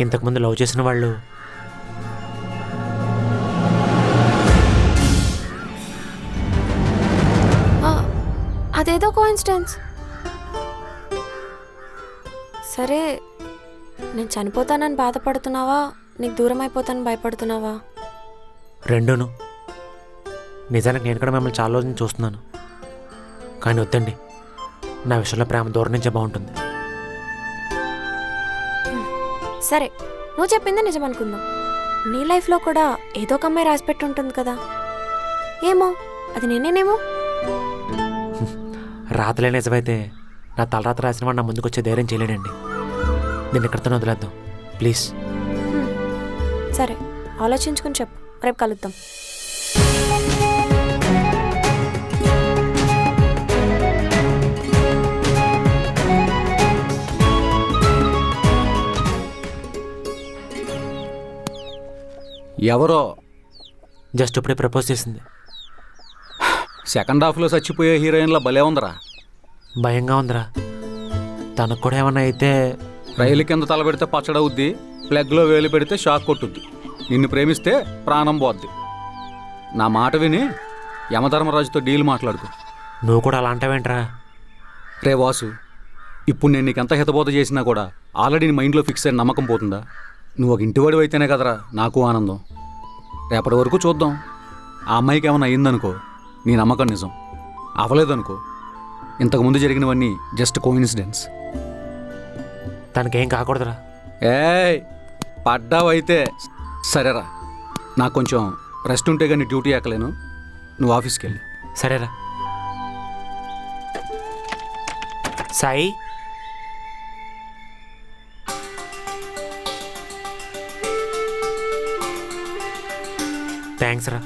ఇంతకుముందు లవ్ చేసిన వాళ్ళు అదేదో కోఇన్సిడెన్స్. సరే, నేను చనిపోతానని బాధపడుతున్నావా, నీకు దూరం అయిపోతానని భయపడుతున్నావా? రెండూను. నిజానికి నేను కూడా మిమ్మల్ని చాలా రోజులు చూస్తున్నాను. కానీ వద్దండి, నా విషయంలో ప్రేమ దూరం నుంచే బాగుంటుంది. సరే, నువ్వు చెప్పిందే నిజం అనుకుందాం. నీ లైఫ్లో కూడా ఏదో ఒక అమ్మాయి రాసిపెట్టి ఉంటుంది కదా. ఏమో, అది నేనేనేమో. రాతలే నిజమైతే నా తలరాత రాసిన వాడు నా ముందుకు వచ్చే ధైర్యం చేయలేడండి. నేను ఇక్కడితో వదిలేద్దాం ప్లీజ్. సరే, ఆలోచించుకుని చెప్పు. రేపు కలుద్దాం. ఎవరో జస్ట్ ఇప్పుడే ప్రపోజ్ చేసింది. సెకండ్ హాఫ్లో చచ్చిపోయే హీరోయిన్ల భలే ఉందరా. భయంగా ఉందిరా. తనకు కూడా ఏమన్నా అయితే రైలు కింద తలబెడితే పచ్చడవుద్ది, ప్లగ్లో వేలు పెడితే షాక్ కొట్టుద్ది. నిన్ను ప్రేమిస్తే ప్రాణం పోద్ది. నా మాట విని యమధర్మరాజుతో డీల్ మాట్లాడుకో. నువ్వు కూడా అలా అంటావేంట్రా? రే వాసు, ఇప్పుడు నేను నీకు ఎంత హితబోధ చేసినా కూడా ఆల్రెడీ నీ మైండ్లో ఫిక్స్ అయిన నమ్మకం పోతుందా? నువ్వు ఒక ఇంటివాడి అయితేనే కదరా నాకు ఆనందం. రేపటి వరకు చూద్దాం. ఆ అమ్మాయికి ఏమైనా అయ్యిందనుకో, నీ నమ్మకం నిజం. అవ్వలేదనుకో, ఇంతకుముందు జరిగినవన్నీ జస్ట్ కోఇన్సిడెన్స్. తనకేం కాకూడదురా. ఏయ్, పడ్డావైతే సరేరా. నాకు కొంచెం రెస్ట్ ఉంటే కానీ డ్యూటీ ఎక్కలేను. నువ్వు ఆఫీస్కి వెళ్ళి. సరేరా. సాయి, థ్యాంక్స్ రా.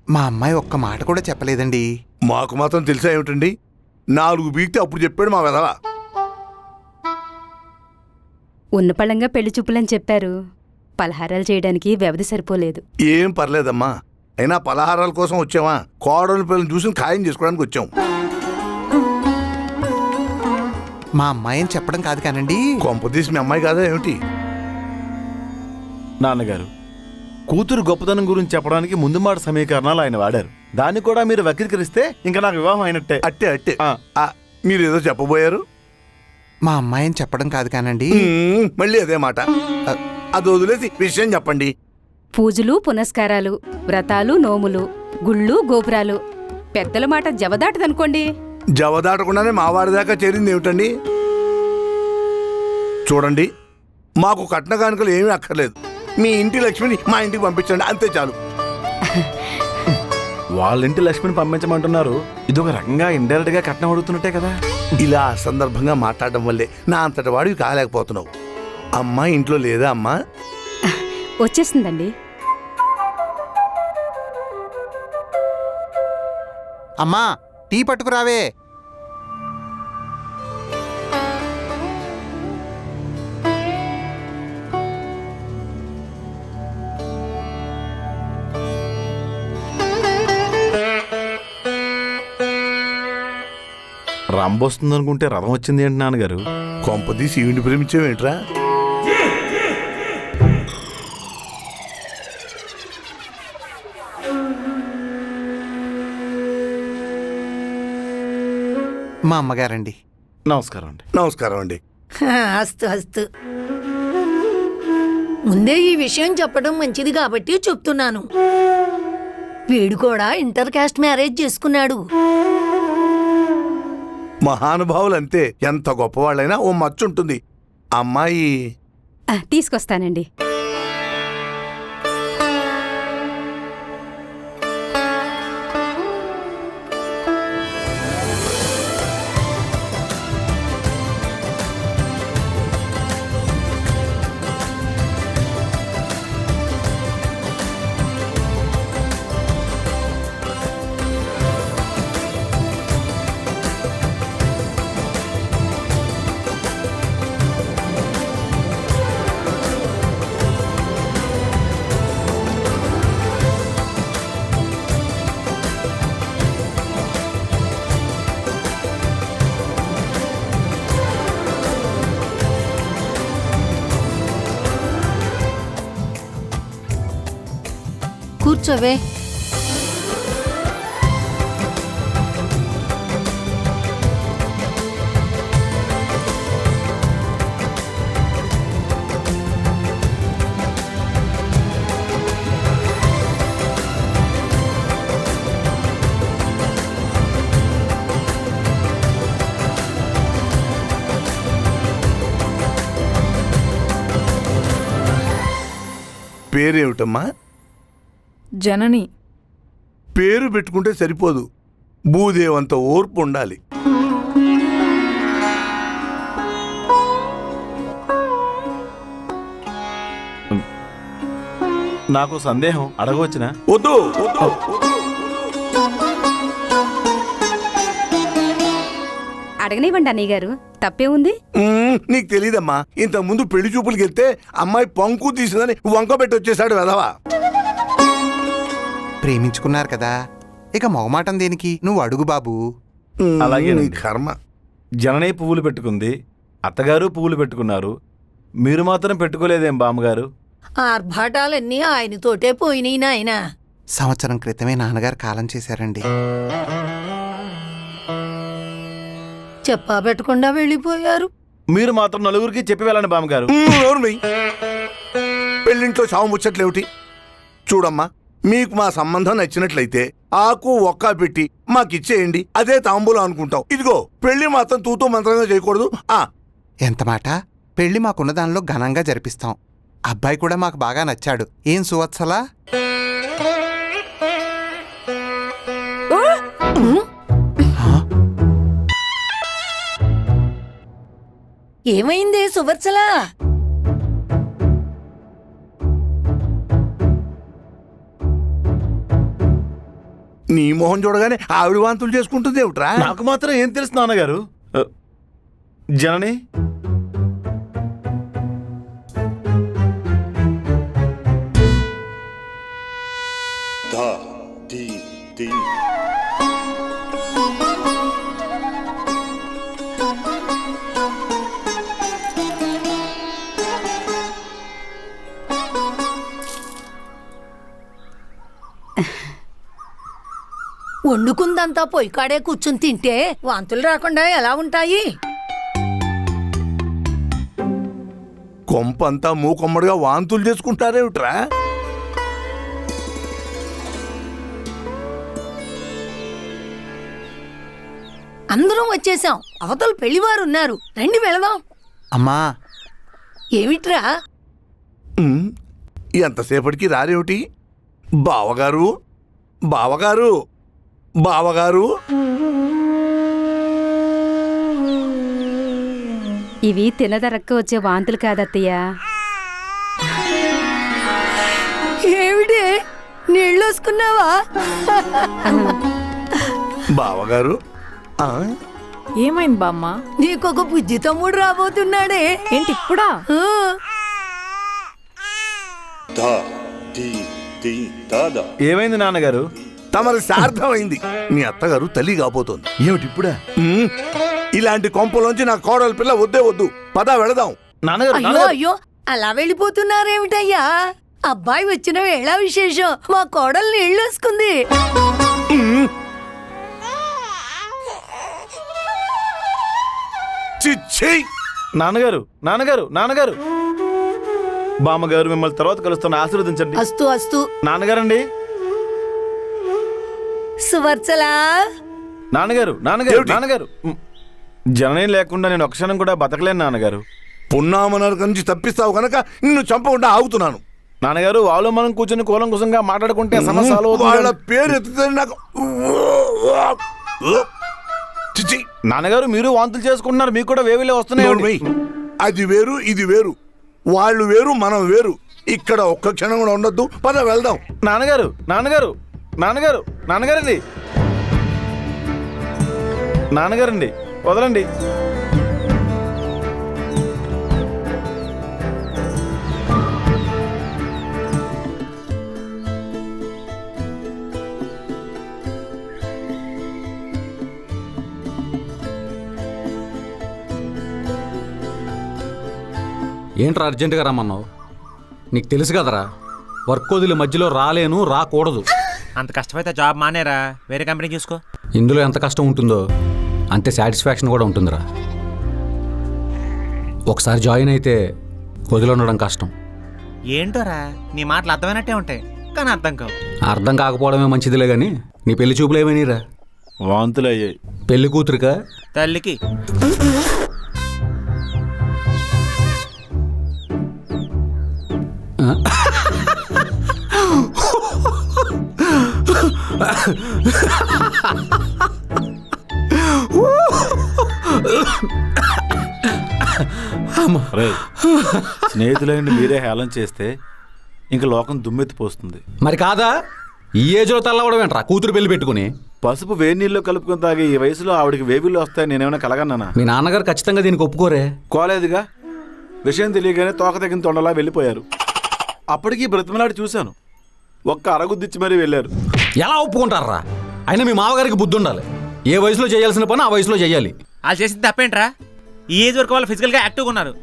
మా అమ్మాయి ఒక్క మాట కూడా చెప్పలేదండి. మాకు మాత్రం తెలుసా ఏమిటండి? 4 బీక్తే అప్పుడు చెప్పాడు మా వెధవ. ఉన్నపళంగా పెళ్లి చూపులని చెప్పారు. పలహారాలు చేయడానికి వ్యవధి సరిపోలేదు. ఏం పర్లేదమ్మా, అయినా పలహారాల కోసం వచ్చామా? కోడలు పిల్లలు చూసి ఖాయం చేసుకోవడానికి వచ్చాం. మా అమ్మాయిని చెప్పడం కాదు కానండి. కొంపతీసి మీ అమ్మాయి కాదా ఏమిటి? నాన్నగారు, కూతురు గొప్పతనం గురించి చెప్పడానికి ముందు మాట సమీకరణాలు ఆయన వాడారు. దాన్ని కూడా మీరు వక్రీకరిస్తే ఇంకా నాకు వివాహం అయినట్టే. అట్టే అట్టే. మీరు ఏదో చెప్పబోయారు. మా అమ్మాయిని చెప్పడం కాదు కానండి. మళ్ళీ అదే మాట. అది వదిలేసి విషయం చెప్పండి. పూజలు, పునస్కారాలు, వ్రతాలు, నోములు, గుళ్ళు, గోపురాలు. పెద్దల మాట జవదాటదనుకోండి. జవదాటకుండానే మా వాడి దాకా చేరింది ఏమిటండి? చూడండి, మాకు కట్న కానుకలు ఏమీ అక్కర్లేదు. మీ ఇంటి లక్ష్మిని మా ఇంటికి పంపించండి, అంతే చాలు. వాళ్ళ ఇంటి లక్ష్మిని పంపించమంటున్నారు. ఇదొక రకంగా ఇండైరెక్ట్ గా కట్నం అడుగుతున్నట్టే కదా. ఇలా అసందర్భంగా మాట్లాడడం వల్లే నా అంతటి వాడివి కాలేకపోతున్నావు. అమ్మా ఇంట్లో లేదా? అమ్మా వచ్చేసిందండి. అమ్మా టీ పట్టుకురావే. రంబొస్తుంది అనుకుంటే రథం వచ్చింది ఏంటి నాన్నగారు? కొంపదీసి ఈవిని ప్రేమించేవేంట్రా? మా అమ్మగారండి. నమస్కారం అండి. నమస్కారం అండి. అస్తు అస్తు. ముందే ఈ విషయం చెప్పడం మంచిది కాబట్టి చెప్తున్నాను. వీడు కూడా ఇంటర్ కాస్ట్ మ్యారేజ్ చేసుకున్నాడు. మహానుభావులు అంతే, ఎంత గొప్పవాళ్ళైనా ఓ మచ్చ ఉంటుంది. అమ్మాయి తీసుకొస్తానండి. కూర్చోవే. పేరేమిటమ్మా? జనని. పేరు పెట్టుకుంటే సరిపోదు, భూదేవంత ఓర్పు ఉండాలి. నాకు సందేహం, అడగవచ్చునా? వద్దు. అడగనివ్వండి అన్నయ్య గారు, తప్పే ఉంది. నీకు తెలీదమ్మా, ఇంతకు ముందు పెళ్లి చూపులకి వెళ్తే అమ్మాయి పంకు తీసిందని వంక పెట్టి వచ్చేసాడు వెధవా. ప్రేమించుకున్నారు కదా, ఇక మొగమాటం దేనికి? నువ్వు అడుగు బాబు. అలాగే నీ కర్మ. జననే పువ్వులు పెట్టుకుంది, అత్తగారు పువ్వులు పెట్టుకున్నారు, మీరు మాత్రం పెట్టుకోలేదేం బామ్మగారు? ఆర్భాటాలన్నీ ఆయనతోటే పోయినాయి నాయన. సంవత్సరం క్రితమే నాన్నగారు కాలం చేశారండి. చెప్పా పెట్టకుండా వెళ్ళిపోయారు. మీరు మాత్రం నలుగురికి చెప్పి వెళ్ళండి బామ్మగారు. పెళ్ళింట్లో చావు ముచ్చట్లేమిటి? చూడమ్మా, మీకు మా సంబంధం నచ్చినట్లయితే ఆకు ఒక్క పెట్టి మాకిచ్చేయండి, అదే తాంబూలం అనుకుంటాం. ఇదిగో పెళ్లి మాత్రం తూతూ మంత్రంగా చేయకూడదు. ఎంత మాట? పెళ్లి మాకున్న దానిలో ఘనంగా జరిపిస్తాం. అబ్బాయి కూడా మాకు బాగా నచ్చాడు. ఏం సువత్సలా? ఏమైంది సువర్చలా? నీ మొహం చూడగానే ఆవిడ వాంతులు చేసుకుంటుంది ఏమిట్రా? నాకు మాత్రం ఏం తెలుసు నాన్నగారు. జనని వండుకుందంతా పొయ్యి కాడే కూర్చుని తింటే వాంతులు రాకుండా ఎలా ఉంటాయి? కొంపంతా మూకొమ్మడిగా వాంతులు చేసుకుంటారేమిట్రా? అందరం వచ్చేసాం. అవతల పెళ్లివారు ఉన్నారు, రండి వెళదాం. అమ్మా ఏమిట్రా? ఎంతసేపటికి రారేమిటి? బావగారు బావగారు బావగారు. ఇవి తినదరక్క వచ్చే వాంతులు కాదత్తయ్యా. ఏమిటి నీళ్ళు వసుకున్నావా? బావగారు ఏమైంది బామ్మ? నీకొక బుజ్జి తమ్ముడు రాబోతున్నాడే. ఏంటి ఇప్పుడా? ఏమైంది నాన్నగారు? తమరి సార్థమైంది. మీ అత్తగారు తల్లి కాబోతోంది. ఏమిటి ఇప్పుడా? ఇలాంటి కొంపలోంచి నా కోడలి పిల్ల వద్దే వద్దు. పద వెళదాం. నాన్నగారు అయ్యో అయ్యో అలా వెళ్ళిపోతున్నారేమిటయ్యా? అబ్బాయి వచ్చిన వేళ విశేషం. మా కోడలు నీళ్ళు వేసుకుంది. చిచ్చి. నాన్నగారు నాన్నగారు నాన్నగారు బామ్మగారు మిమ్మల్ని తర్వాత కలుస్తాను, ఆశీర్వదించండి. అస్తు అస్తు. నాన్నగారండి. సువర్చలా. నాన్నగారు నాన్నగారు నాన్నగారు జననే లేకుండా నేను ఒక క్షణం కూడా బతకలేను నాన్నగారు. పున్నామనరక నుంచి తప్పిస్తావు కనుక నిన్ను చంపకుండా ఆగుతున్నాను. నాన్నగారు వాళ్ళు మనం కూర్చొని కూలంకుశంగా మాట్లాడుకుంటే సమస్యలు వాళ్ళ పేరు ఎత్తితే నాకు చిచ్చి. నాన్నగారు మీరు వాంతులు చేసుకుంటున్నారు, మీకు కూడా వేవిలే వస్తున్నాయి. అది వేరు ఇది వేరు. వాళ్ళు వేరు మనం వేరు. ఇక్కడ ఒక్క క్షణం కూడా ఉండొద్దు. పద వెళ్దాం. నాన్నగారు నాన్నగారు నాన్నగారు నాన్నగారండి నాన్నగారండి వదలండి. ఏంట్రా అర్జెంటుగా రమ్మన్నావు? నీకు తెలుసు కదరా, వర్క్ వదిలి మధ్యలో రాలేను, రాకూడదు. అంత కష్టమైతే జాబ్ మానేరా, వేరే కంపెనీ చూసుకో. ఇందులో ఎంత కష్టం ఉంటుందో అంతే సాటిస్ఫాక్షన్ కూడా ఉంటుందిరా. ఒకసారి జాయిన్ అయితే వదిలి ఉండడం కష్టం. ఏంటోరా నీ మాటలు అర్థమైనట్టే ఉంటాయి కానీ అర్థం కావు. అర్థం కాకపోవడమే మంచిదిలే కానీ నీ పెళ్లి చూపులు ఏమైనాయిరా? వాంతులు అయ్యాయి. పెళ్లి కూతురుకా తల్లికి? స్నేహితులైన మీరే హేళన చేస్తే ఇంక లోకం దుమ్మెత్తిపోస్తుంది. మరి కాదా? ఈ ఏజ్లో తల్లవడం ఏంట్రా కూతురు పెళ్లి పెట్టుకుని? పసుపు వేడి నీళ్ళు కలుపుకొని తాగే ఈ వయసులో ఆవిడకి వేవిళ్ళు వస్తాయి నేనేమైనా కలగన్నానా? మీ నాన్నగారు ఖచ్చితంగా దీనికి ఒప్పుకోరే. కోలేదుగా. విషయం తెలియగానే తోక తగిన తొండలా వెళ్ళిపోయారు. అప్పటికీ బ్రతిమలాడి చూశాను. ఒక్క అరగుద్దిచ్చి మరీ వెళ్ళారు. ఎలా ఒప్పుకుంటారా? అయినా మీ మామగారికి బుద్ధి ఉండాలి. ఏ వయసులో చేయాల్సిన పని ఆ వయసులో చేయాలి. వాళ్ళు చేసింది తప్పేంట్రా? ఈ ఏజ్ వరకు వాళ్ళు ఫిజికల్గా యాక్టివ్గా ఉన్నారు.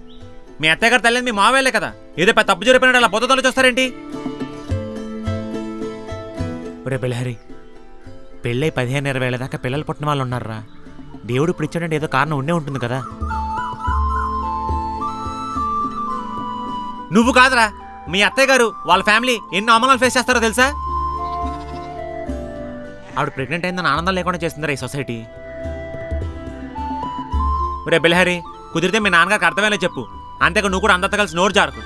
మీ అత్తయ్య గారు తల్లిని మీ మావేలే కదా, ఏదో తప్పు జరిపినట్టు అలా పొద్దుతలు చూస్తారేంటి? ఒరే బెలహరి, పెళ్ళై 15-20 ఏళ్ళ దాకా పిల్లలు పుట్టిన వాళ్ళు ఉన్నారా? దేవుడు ఇప్పుడు ఇచ్చాడంటే ఏదో కారణం ఉండే ఉంటుంది కదా. నువ్వు కాదురా, మీ అత్తయ్య గారు వాళ్ళ ఫ్యామిలీ ఎన్ని అవమానాలు ఫేస్ చేస్తారో తెలుసా? ఆవిడ ప్రెగ్నెంట్ అయిందని ఆనందం లేకుండా చేస్తుందిరా ఈ సొసైటీ. ఒరే బెలహరి, కుదిరితే మీ నాన్నగారికి అర్థమయ్యేలా చెప్పు. అంతేకా నువ్వు కూడా అందరితో కలిసి నోరు జారుకు.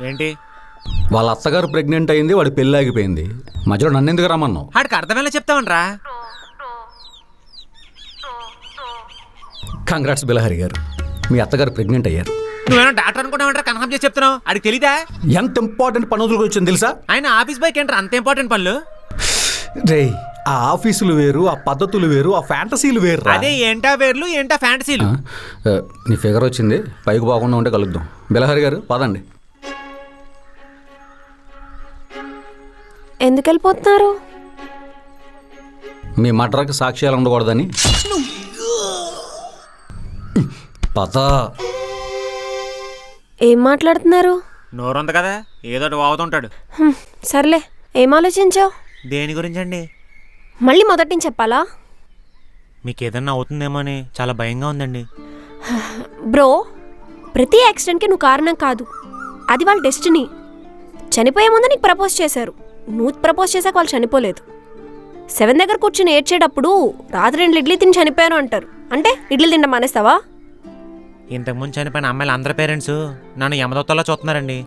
ఏంటి? వాళ్ళ అత్తగారు ప్రెగ్నెంట్ అయింది, వాడి పెళ్ళి ఆగిపోయింది. మధ్యలో నన్ను ఎందుకు రమ్మన్నావు? ఆడికి అర్థమయ్యేలా చెప్తావనరా? కంగ్రాట్స్ బిలహరి గారు, మీ అత్తగారు ప్రెగ్నెంట్ అయ్యారు. నువ్వేమో డాక్టర్ అనుకుంటావంటారా కన్ఫర్మ్ చేసి చెప్తున్నావు అడిగి తెలీదా ఎంత ఇంపార్టెంట్ పని వదులుకు వచ్చింది తెలుసా? ఆయన ఆఫీస్ బైక్ ఏంటారు అంత ఇంపార్టెంట్ పనులు? రే ఆ ఆఫీసులు వేరు, ఆ పద్ధతులు వేరు, ఆ ఫ్యాంటసీలు వేరు. అదే ఏంటా వేర్లు ఏంటా ఫ్యాంటసీలు. నీ ఫిగర్ వచ్చింది, పైకి బాగుండా ఉంటే కలుద్దాం. బిలహరి గారు పదండి. ఎందుకు వెళ్ళిపోతున్నారు? మీ మర్డర్కి సాక్ష్యాలు ఉండకూడదని. పద. ఏం మాట్లాడుతున్నారు? నోరుంది కదా ఏదోటి వాగుతుంటాడు. సర్లే, ఏం ఆలోచించావు? దేని గురించి అండి? మళ్ళీ మొదటి నుంచి చెప్పాలా? మీకు ఏదన్నా అవుతుందేమో అని చాలా భయంగా ఉందండి. బ్రో, ప్రతి యాక్సిడెంట్కి నువ్వు కారణం కాదు, అది వాళ్ళ డెస్టినీ. చనిపోయే ముందు నీకు ప్రపోజ్ చేశారు, నువ్వు ప్రపోజ్ చేశాక వాళ్ళు చనిపోలేదు. 7 దగ్గర కూర్చుని ఏడ్చేటప్పుడు రాత్రి 2 ఇడ్లీ తిని చనిపోయాను అంటారు, అంటే ఇడ్లీ తినడం మానేస్తావా? ఇంతకుముందు చనిపోయిన అమ్మాయిలు అందరి పేరెంట్స్ నన్ను యమదొత్తలా చూస్తున్నారండి.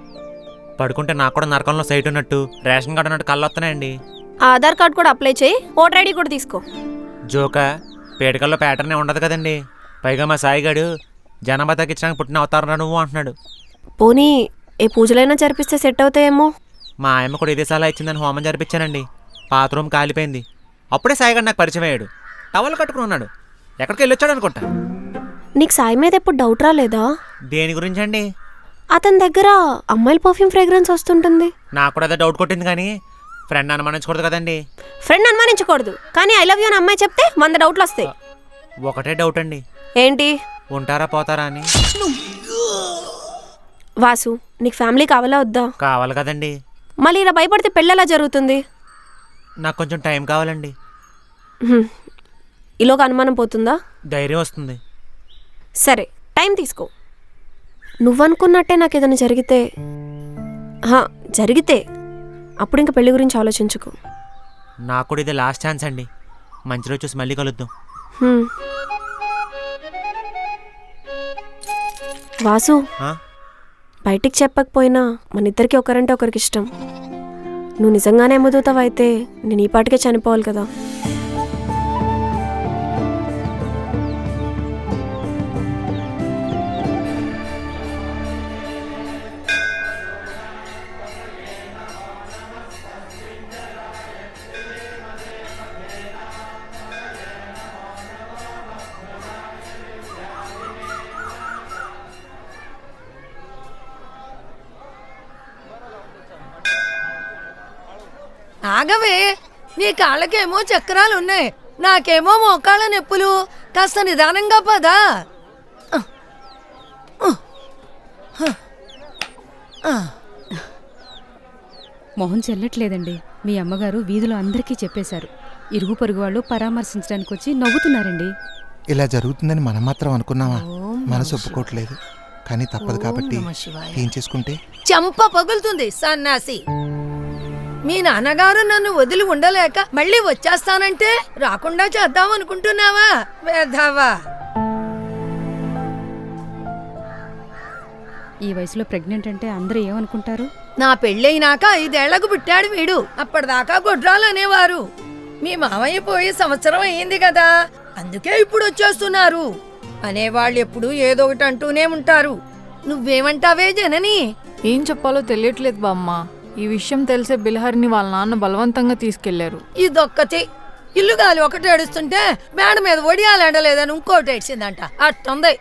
పడుకుంటే నాకు కూడా నరకంలో సైట్ ఉన్నట్టు, రేషన్ కార్డు ఉన్నట్టు కళ్ళు వస్తున్నాయండి. ఆధార్ కార్డు కూడా అప్లై చేయి, ఓటర్ ఐడి కూడా తీసుకో. జోకా, పేటకల్లో ప్యాటర్నే ఉండదు కదండి. పైగా మా సాయిగాడు జనాభా తగ్గించడానికి పుట్టిన అవతారం నువ్వు అంటున్నాడు. పోనీ ఏ పూజలైనా జరిపిస్తే సెట్ అవుతాయేమో. మా ఆయమ్మ కూడా ఇదే సలహా ఇచ్చిందని హోమం జరిపించానండి. పాత రూమ్ కాలిపోయింది. అప్పుడే సాయిగాడు నాకు పరిచయం అయ్యాడు. టవల్ కట్టుకుని ఉన్నాడు. ఎక్కడికి వెళ్ళొచ్చాడు అనుకుంటా. నీకు సాయి మీద ఎప్పుడు డౌట్ రాలేదా? దేని గురించి అండి? అతని దగ్గర అమ్మాయిల పర్ఫ్యూమ్ ఫ్రేగ్రెన్స్ వస్తుంటుంది. నాకు కూడా అదే డౌట్ కొట్టింది, కానీ ఫ్రెండ్ అనుమానించకూడదు కదండి. ఫ్రెండ్ అనుమానించకూడదు, కానీ ఐ లవ్ యూ అని అమ్మాయి చెప్తే 100 డౌట్లు వస్తాయి. ఒకటే డౌట్ అండి. ఏంటి? ఉంటారా పోతారా అని. వాసు, నీకు ఫ్యామిలీ కావాలా వద్దా? కావాలి కదండి. మళ్ళీ ఇలా భయపడితే పెళ్ళి ఎలా జరుగుతుంది? నాకు కొంచెం టైం కావాలండి. ఈలోగా అనుమానం పోతుందా? ధైర్యం వస్తుంది. సరే, టైం తీసుకో. నువ్వనుకున్నట్టే నాకు ఏదైనా జరిగితే అప్పుడు ఇంకా పెళ్లి గురించి ఆలోచించుకో. నాకు కూడా ఇది లాస్ట్ ఛాన్స్ అండి. మంచి రోజు చూసి మళ్ళీ కలుద్దాం. వాసు, బయటికి చెప్పకపోయినా మన ఇద్దరికి ఒకరంటే ఒకరికి ఇష్టం. నువ్వు నిజంగానే ఎమ్ముదూతావైతే నేను ఈ పాటికే చనిపోవాలి కదా. ఆగవే, నీ కాళ్ళకేమో చక్రాలు ఉన్నాయి, నాకేమో మోకాళ్ళ నొప్పులు. కాస్త నిదానంగా పదా. మొహం చెల్లట్లేదండి. మీ అమ్మగారు వీధిలో అందరికీ చెప్పేశారు. ఇరుగు పొరుగు వాళ్ళు పరామర్శించడానికి వచ్చి నవ్వుతున్నారండి. ఇలా జరుగుతుందని మనం మాత్రం అనుకున్నావా? మనసు ఒప్పుకోవట్లేదు, కానీ తప్పదు కాబట్టి ఏం చేసుకుంటే. చంప పగులుతుంది సన్నాసి. మీ నాన్నగారు నన్ను వదిలి ఉండలేక మళ్ళీ వచ్చేస్తానంటే రాకుండా చేద్దాం అనుకుంటున్నావా? వేధావా. ఈ వయసులో ప్రెగ్నెంట్ అంటే అందరూ ఏమనుకుంటారు? నా పెళ్ళైనాక 5 ఏళ్లకు పుట్టాడు వీడు. అప్పటిదాకా గొడ్రాలు అనేవారు. మీ మామయ్య పోయి 1 సంవత్సరం అయ్యింది కదా, అందుకే ఇప్పుడు వచ్చేస్తున్నారు అనేవాళ్ళు ఎప్పుడు ఏదో ఒకటి అంటూనే ఉంటారు. నువ్వేమంటావే జనని? ఏం చెప్పాలో తెలియట్లేదు బామ్మ. ఈ విషయం తెలిసే బిలహరిని వాళ్ళ నాన్న బలవంతంగా తీసుకెళ్లారు. ఇదొక్కటి. ఇల్లు గాలి ఒకటి ఏడుస్తుంటే మేడ మీద ఒడియాలేడలేదని ఇంకోటి ఏడ్చిందంట. అట్టుంది.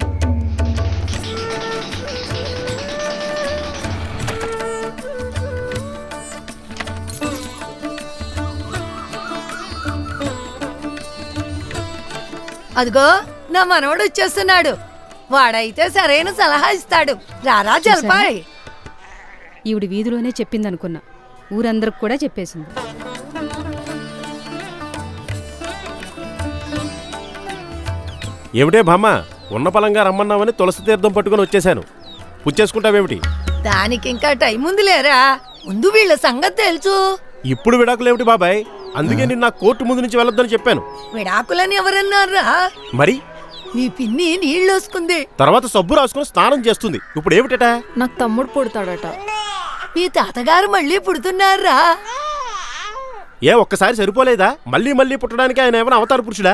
అదిగో నా మనవడు వచ్చేస్తున్నాడు. వాడైతే సరైన సలహా ఇస్తాడు. రారా జల్పాయ్. ఈవిడ వీధిలోనే చెప్పిందనుకున్నా, ఊరందరికి కూడా చెప్పేసింది. ఏమిటే బామ్మ, ఉన్న పలంగా రమ్మన్నావని తులసి తీర్థం పట్టుకుని వచ్చేసాను. పుచ్చేసుకుంటావేమిటి? దానికి ఇంకా టైం ఉంది లేరా. ముందు వీళ్ళ సంగతి తెలుసు. ఇప్పుడు విడాకులేమిటి బాబాయ్? అందుకే నేను నా కోర్టు ముందు నుంచి వెళ్ళొద్దని చెప్పాను. విడాకులని ఎవరన్నారా? మరి మీ పిన్ని నీళ్ళొసుకుంది, తర్వాత సబ్బు రాసుకుని స్నానం చేస్తుంది. ఇప్పుడు ఏమిటట? నాకు తమ్ముడు పుడతాడట. మీ తాతగారు మళ్ళీ పుడుతున్నారా? ఏ ఒక్కసారి సరిపోలేదా? మళ్ళీ మళ్ళీ పుట్టడానికి ఆయన ఏమైనా అవతార పురుషుడా?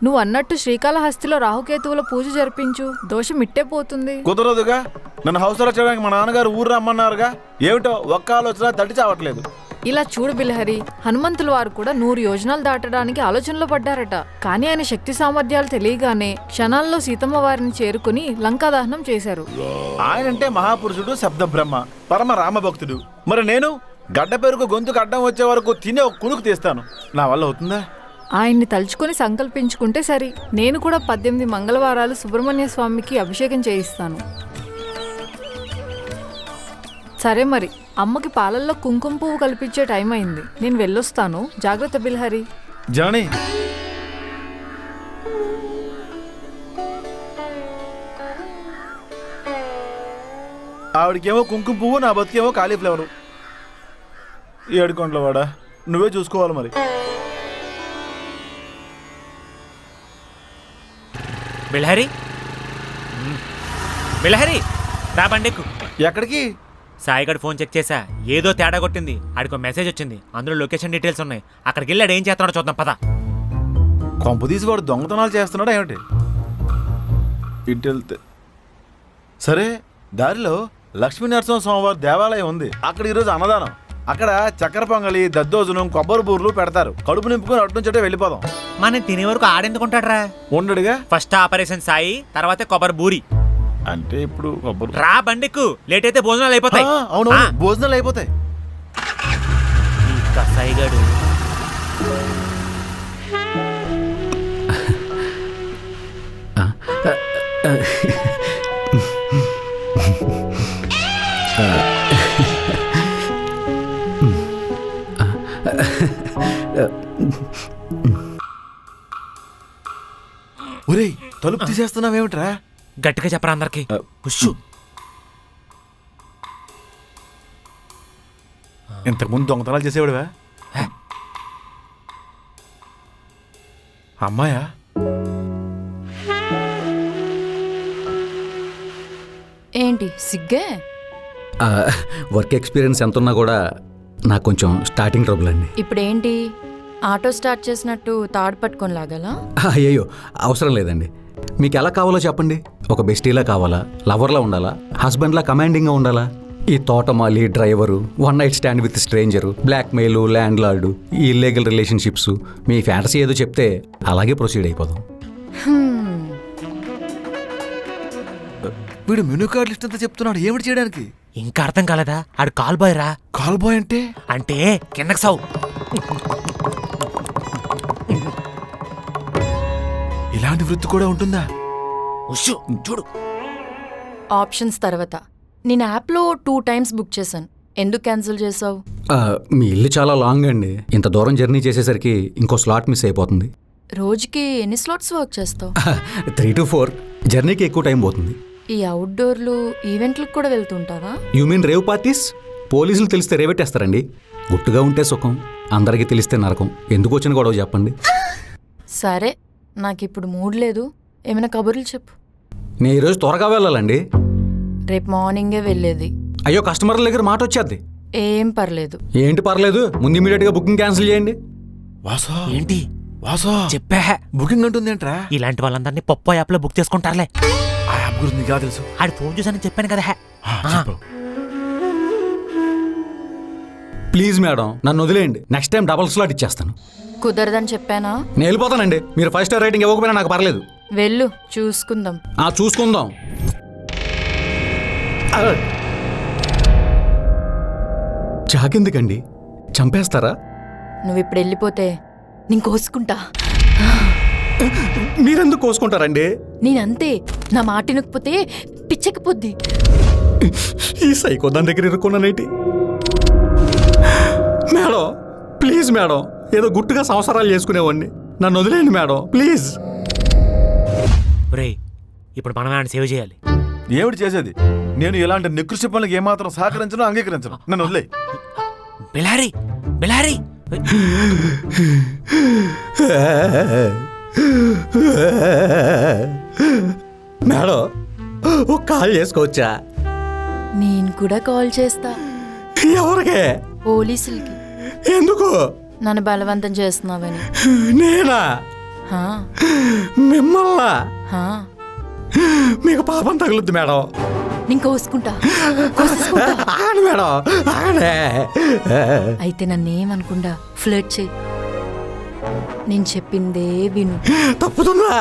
నువ్వు అన్నట్టు శ్రీకాళహస్తిలో రాహుకేతువుల పూజ జరిపించు, దోషం ఇట్టే పోతుంది. కుదరదుగా. నన్ను హౌస్ అరెస్ట్ చేయడానికి మా నాన్నగారు ఊరు రమ్మన్నారుగా. ఏమిటో ఒక్క ఆలోచన తట్టి చావట్లేదు. ఇలా చూడు బిల్హరి, హనుమంతుల వారు కూడా 100 యోజనాలు దాటడానికి ఆలోచనలో పడ్డారట. కానీ ఆయన శక్తి సామర్థ్యాలు తెలియగానే క్షణాల్లో సీతమ్మ వారిని చేరుకుని లంకాదహనం చేశారు. ఆయనంటే మహాపురుషుడు, శబ్ద బ్రహ్మ, పరమ రామభక్తుడు. మరి నేను గడ్డ పెరుగు గొంతుకు అడ్డం వచ్చే వరకు తినే ఒక కునుకు తీస్తాను. నా వల్ల అవుతుందా? ఆయన్ని తలుచుకుని సంకల్పించుకుంటే సరి. నేను కూడా 18 మంగళవారాలు సుబ్రహ్మణ్య స్వామికి అభిషేకం చేయిస్తాను. సరే మరి, అమ్మకి పాలల్లో కుంకుమ పువ్వు కల్పించే టైం అయింది. నేను వెళ్ళొస్తాను. జాగ్రత్త బిల్హరి. జానీ, ఆవిడకేమో కుంకుమ పువ్వు, నా బతికేమో కాలీఫ్లవరు. ఏడుకొండల వాడా, నువ్వే చూసుకోవాలి మరి. బిల్హరి, బిల్హరి, రా బండెక్కు. ఎక్కడికి? సాయిగడ్ ఫోన్ చెక్ చేశా, ఏదో తేడా కొట్టింది. ఆడికి మెసేజ్ వచ్చింది, అందులో లొకేషన్ డీటెయిల్స్ ఉన్నాయి. అక్కడికి వెళ్ళాడు, ఏం చేస్తున్నాడో చూద్దాం పద. కొంప తీసి వాడు దొంగతనాలు చేస్తున్నాడా ఏమిటి? ఇటు వెళ్తే సరే. దారిలో లక్ష్మీనరసింహ స్వామివారి దేవాలయం ఉంది. అక్కడ ఈరోజు అన్నదానం. అక్కడ చక్కెర పొంగలి, దద్దోజనం, కొబ్బరి బూర్లు పెడతారు. కడుపు నింపుకొని అటు నుంచి వెళ్ళిపోదాం. మనం తినే వరకు ఆడెందుకుంటాడ్రా? ఉండడుగా. ఫస్ట్ ఆపరేషన్ సాయి, తర్వాత కొబ్బరి బూరి. అంటే ఇప్పుడు రా బండికు, లేట్ అయితే భోజనాలు అయిపోతాయి. అవును, భోజనాలు అయిపోతాయి. సాయిగాడు ఒరేయ్, తలుపు తీసేస్తున్నావేమిట్రా? గట్టిగా చెప్పరా అందరికి. ఇంతకుముందు దొంగతనాలు చేసేవాడువా? అమ్మాయా? ఏంటి సిగ్గే? వర్క్ ఎక్స్పీరియన్స్ ఎంత ఉన్నా కూడా నాకు కొంచెం స్టార్టింగ్ ట్రబుల్ అండి. ఇప్పుడేంటి ఆటో స్టార్ట్ చేసినట్టు తాడు పట్టుకొని లాగాలా? అయ్యో, అవసరం లేదండి. మీకు ఎలా కావాలో చెప్పండి. ఒక బెస్టీలా కావాలా, లవర్లా ఉండాలా, హస్బెండ్లా కమాండింగ్గా ఉండాలా? ఈ తోటమాలి, driver, one night stand with stranger, blackmail, land lord, ఈ ఇల్లీగల్ రిలేషన్షిప్స్, మీ ఫ్యాంటసీ ఏదో చెప్తే అలాగే ప్రొసీడ్ అయిపోదాం. వీడు మెనూ కార్డ్ లిస్ట్ అంతా చెప్తున్నాడు. ఏమిటి చేయడానికి? ఇంకా అర్థం కాలేదా? ఆడు కాల్ బాయ్ రా. కాల్ బాయ్ అంటే? అంటే కిందకి సావు. ఇలాంటి వృత్తి కూడా ఉంటుందా? చూడు ఆప్షన్స్ తర్వాత. నేను యాప్లో 2 times బుక్ చేశాను. ఎందుకు క్యాన్సిల్ చేసావు? మీ ఇల్లు చాలా లాంగ్ అండి. ఇంత దూరం జర్నీ చేసేసరికి ఇంకో స్లాట్ మిస్ అయిపోతుంది. రోజుకి ఎన్ని స్లాట్స్ వర్క్ చేస్తావు? 3 to 4. జర్నీకి ఎక్కువ టైం పోతుంది. ఈ అవుట్డోర్లు ఈవెంట్లకు కూడా వెళ్తుంటావా? You mean rave parties? పోలీసులు తెలిస్తే రేవెట్టేస్తారండి. గుట్టుగా ఉంటే సుఖం, అందరికీ తెలిస్తే నరకం. ఎందుకు వచ్చిన గొడవ చెప్పండి. సరే, నాకు ఇప్పుడు మూడ్ లేదు. ఏమైనా కబుర్లు చెప్పు. నేను ఈరోజు త్వరగా వెళ్ళాలండి. రేపు మార్నింగే వెళ్ళేది. అయ్యో, కస్టమర్ల దగ్గర మాట వచ్చేద్ది. ఏం పర్లేదు. ఏంటి పర్లేదు? ముందు ఇమీడియట్గా బుకింగ్ క్యాన్సిల్ చేయండి. వాసా, ఏంటి వాసా చెప్పా? బుకింగ్ అంటుంది ఏంట్రా? ఇలాంటి వాళ్ళందరినీ పప్పు యాప్ లో బుక్ చేసుకుంటారులే. ఆ యాప్ గురించి నీకు తెలుసు? ఆడి ఫోన్ చూసానని చెప్పాను కదా. ప్లీజ్ మేడం, నన్ను వదిలేయండి. నెక్స్ట్ టైం డబుల్ స్లాట్ ఇచ్చేస్తాను. కుదరదని చెప్పానా? నేను వెళ్ళిపోతానండి. మీరు 5 star రేటింగ్ ఇవ్వకపోయినా నాకు పర్లేదు. వెళ్ళు, చూసుకుందాం. చూసుకుందాం. చాకెందుకండి? చంపేస్తారా? నువ్వు ఇప్పుడు వెళ్ళిపోతే నేను కోసుకుంటా. మీరెందుకు కోసుకుంటారండి? నేనంతే. నా మాట వినకపోతే పిచ్చకపోద్ది. ఈ సైకో దాని దగ్గర ఇరుక్కున్నానేటి. మేడం ప్లీజ్ మేడం, ఏదో గుట్టుగా సంవత్సరాలు చేసుకునేవాడిని. నన్ను వదిలేయండి మేడం, ప్లీజ్. ఇప్పుడు మనం ఆయన సేవ్ చేయాలి. ఏమిటి చేసేది? నేను ఇలాంటి నికృష్ట పనులకు ఏమాత్రం సహకరించను, అంగీకరించను. నన్ను వదిలే. బిలారి, బిలారి. మేడం, ఒక కాల్ చేసుకోవచ్చా? నేను కూడా కాల్ చేస్తా. ఎవరికే? పోలీసులకి. ఎందుకు? నన్ను బలవంతం చేస్తున్నావని. నేనా? మిమ్మల్ని మీకు పాపం తగులుద్ది మేడం. నేను కోసుకుంటా. ఆగండి మేడం, ఆగండి. అయితే నన్నేమనుకుండా ఫ్లర్ట్ చేయి. నేను చెప్పిందే విను. తప్పుతుందా?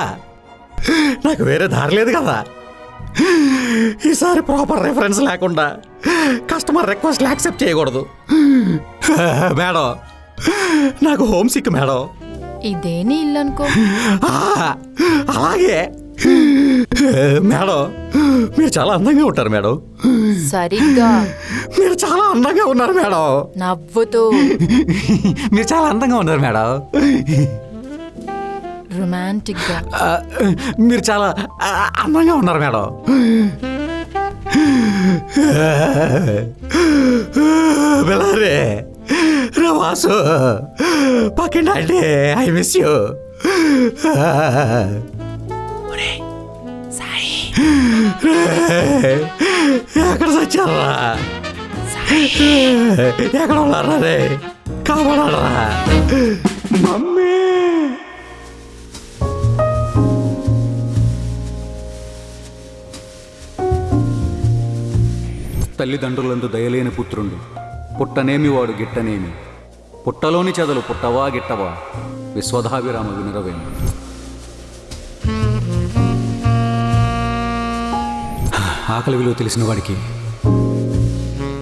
నాకు వేరే దారి లేదు కదా. ఈసారి ప్రాపర్ రెఫరెన్స్ లేకుండా కస్టమర్ రిక్వెస్ట్ యాక్సెప్ట్ చేయకూడదు మేడం. నాకు హోమ్ సిక్ మేడం. ఇదే నీ ఇల్లు అనుకో. అలాగే మేడం, మీరు చాలా అందంగా ఉంటారు మేడం. సరిగ్గా మీరు చాలా అందంగా ఉన్నారు మేడం. నవ్వుతూ. మీరు చాలా అందంగా ఉన్నారు మేడం. రొమాంటిక్ గా. మీరు చాలా అందంగా ఉన్నారు మేడం. బెలారే రవాసు పక్కిండి, ఐ మిస్ యూ. ఎక్కడ చచ్చారా? ఎక్కడ ఉన్నారా? రే కాపాడరా మమ్మీ. తల్లిదండ్రులందు దయలేని పుత్రుండు, పుట్టనేమి వాడు గిట్టనేమి, పుట్టలోని చెదలు పుట్టవా గిట్టవా, విశ్వధాభిరామ వినురవేమి. ఆకలి విలువ తెలిసిన వాడికి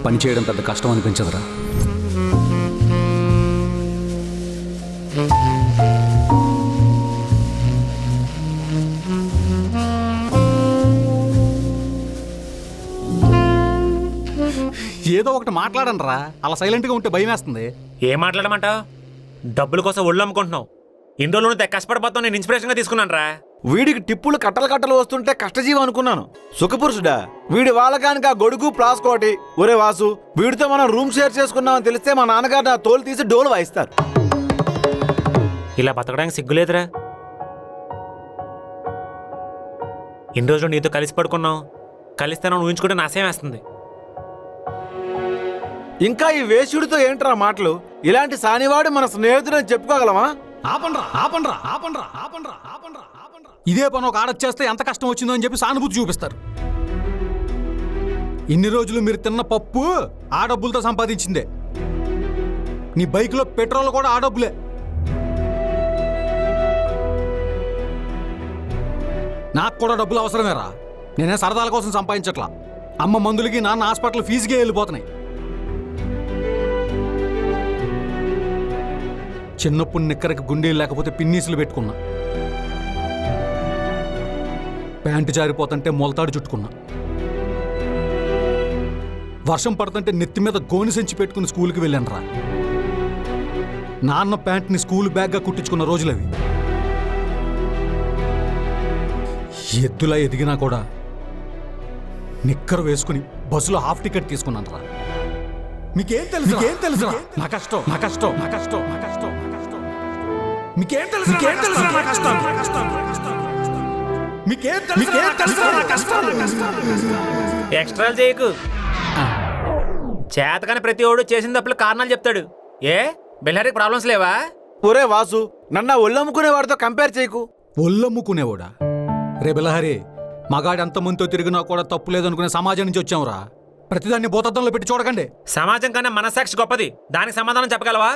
పని చేయడం పెద్ద కష్టం అనిపించదురా. ఏదో ఒకటి మాట్లాడండి రా, అలా సైలెంట్గా ఉంటే భయం వేస్తుంది. ఏం మాట్లాడమంటావు? డబ్బుల కోసం ఒళ్ళు అమ్ముకుంటున్నావు. ఇన్ని రోజులు కష్టపడిపోతావు. నేను ఇన్స్పిరేషన్గా తీసుకున్నాను రా. వీడికి టిప్పులు కట్టలు వస్తుంటే కష్టజీవి అనుకున్నాను. సుఖపురుషుడా వీడి వాళ్ళకానికి ఆ గొడుగు ప్లాస్కోటి. ఒరే వాసు, వీడితో మనం రూమ్ షేర్ చేసుకున్నామని తెలిస్తే మా నాన్నగారు నా తోలు తీసి డోలు వాయిస్తారు. ఇలా బతకడానికి సిగ్గులేదురా. ఇన్ని రోజులు నీతో కలిసి పడుకున్నావు, కలిస్తానని ఊహించుకుంటే నాశయం వేస్తుంది. ఇంకా ఈ వేషుడితో ఏంట్రా మాటలు? ఇలాంటి సానివాడు మన స్నేహితుడని చెప్పుకోగలమా? ఆపండ్రా, ఆపండ్రా, ఆపండ్రా, ఆపండ్రా, ఆపండ్రా, ఆపండ్రా. ఇదే పని ఒక ఆడొచ్చేస్తే ఎంత కష్టం వచ్చిందో అని చెప్పి సానుభూతి చూపిస్తారు. ఇన్ని రోజులు మీరు తిన్న పప్పు ఆ డబ్బులతో సంపాదించిందే. నీ బైక్లో పెట్రోల్ కూడా ఆ డబ్బులే. నాకు కూడా డబ్బులు అవసరమేరా. నేనే సరదాల కోసం సంపాదించట్లా. అమ్మ మందులకి, నాన్న హాస్పిటల్ ఫీజుకే వెళ్ళిపోతున్నాయి. చిన్నప్పుడు నిక్కరకి గుండీలు లేకపోతే పిన్నీసులు పెట్టుకున్నా. ప్యాంటు జారిపోతుంటే మొలతాడు చుట్టుకున్నా. వర్షం పడుతుంటే నెత్తి మీద గోని సంచి పెట్టుకుని స్కూల్కి వెళ్ళాను రా. నాన్న ప్యాంట్ని స్కూల్ బ్యాగ్గా కుట్టించుకున్న రోజులవి. ఎద్దులా ఎదిగినా కూడా నిక్కర వేసుకుని బస్సులో హాఫ్ టికెట్ తీసుకున్నాను రా. మీకేం తెలుసు? నా కష్టం, నా కష్టం, నా కష్టం, నా కష్టం, నా కష్టం. మీకేం తెలుసు? నా కష్టం, నా కష్టం. మీకేం తెలుసు? నా కష్టం. ఎక్స్ట్రాలు చేయకు. చేతకాని ప్రతి ఓడు చేసిన తప్పులు కారణాలు చెప్తాడు. ఏ బెల్లారికి ప్రాబ్లమ్స్ లేవా? ఒరే వాసు, నన్ను ఒళ్ళమ్ముకునే వాడితో కంపేర్ చేయకు. ఒళ్ళమ్ముకునేవాడా? రే బెలహరి, మగాడు ఎంతమందితో తిరిగినా కూడా తప్పు లేదనుకునే సమాజం నుంచి వచ్చావురా. ప్రతిదాన్ని భూతత్వంలో పెట్టి చూడకండి. సమాజం కన్నా మనసాక్షి గొప్పది. దానికి సమాధానం చెప్పగలవా?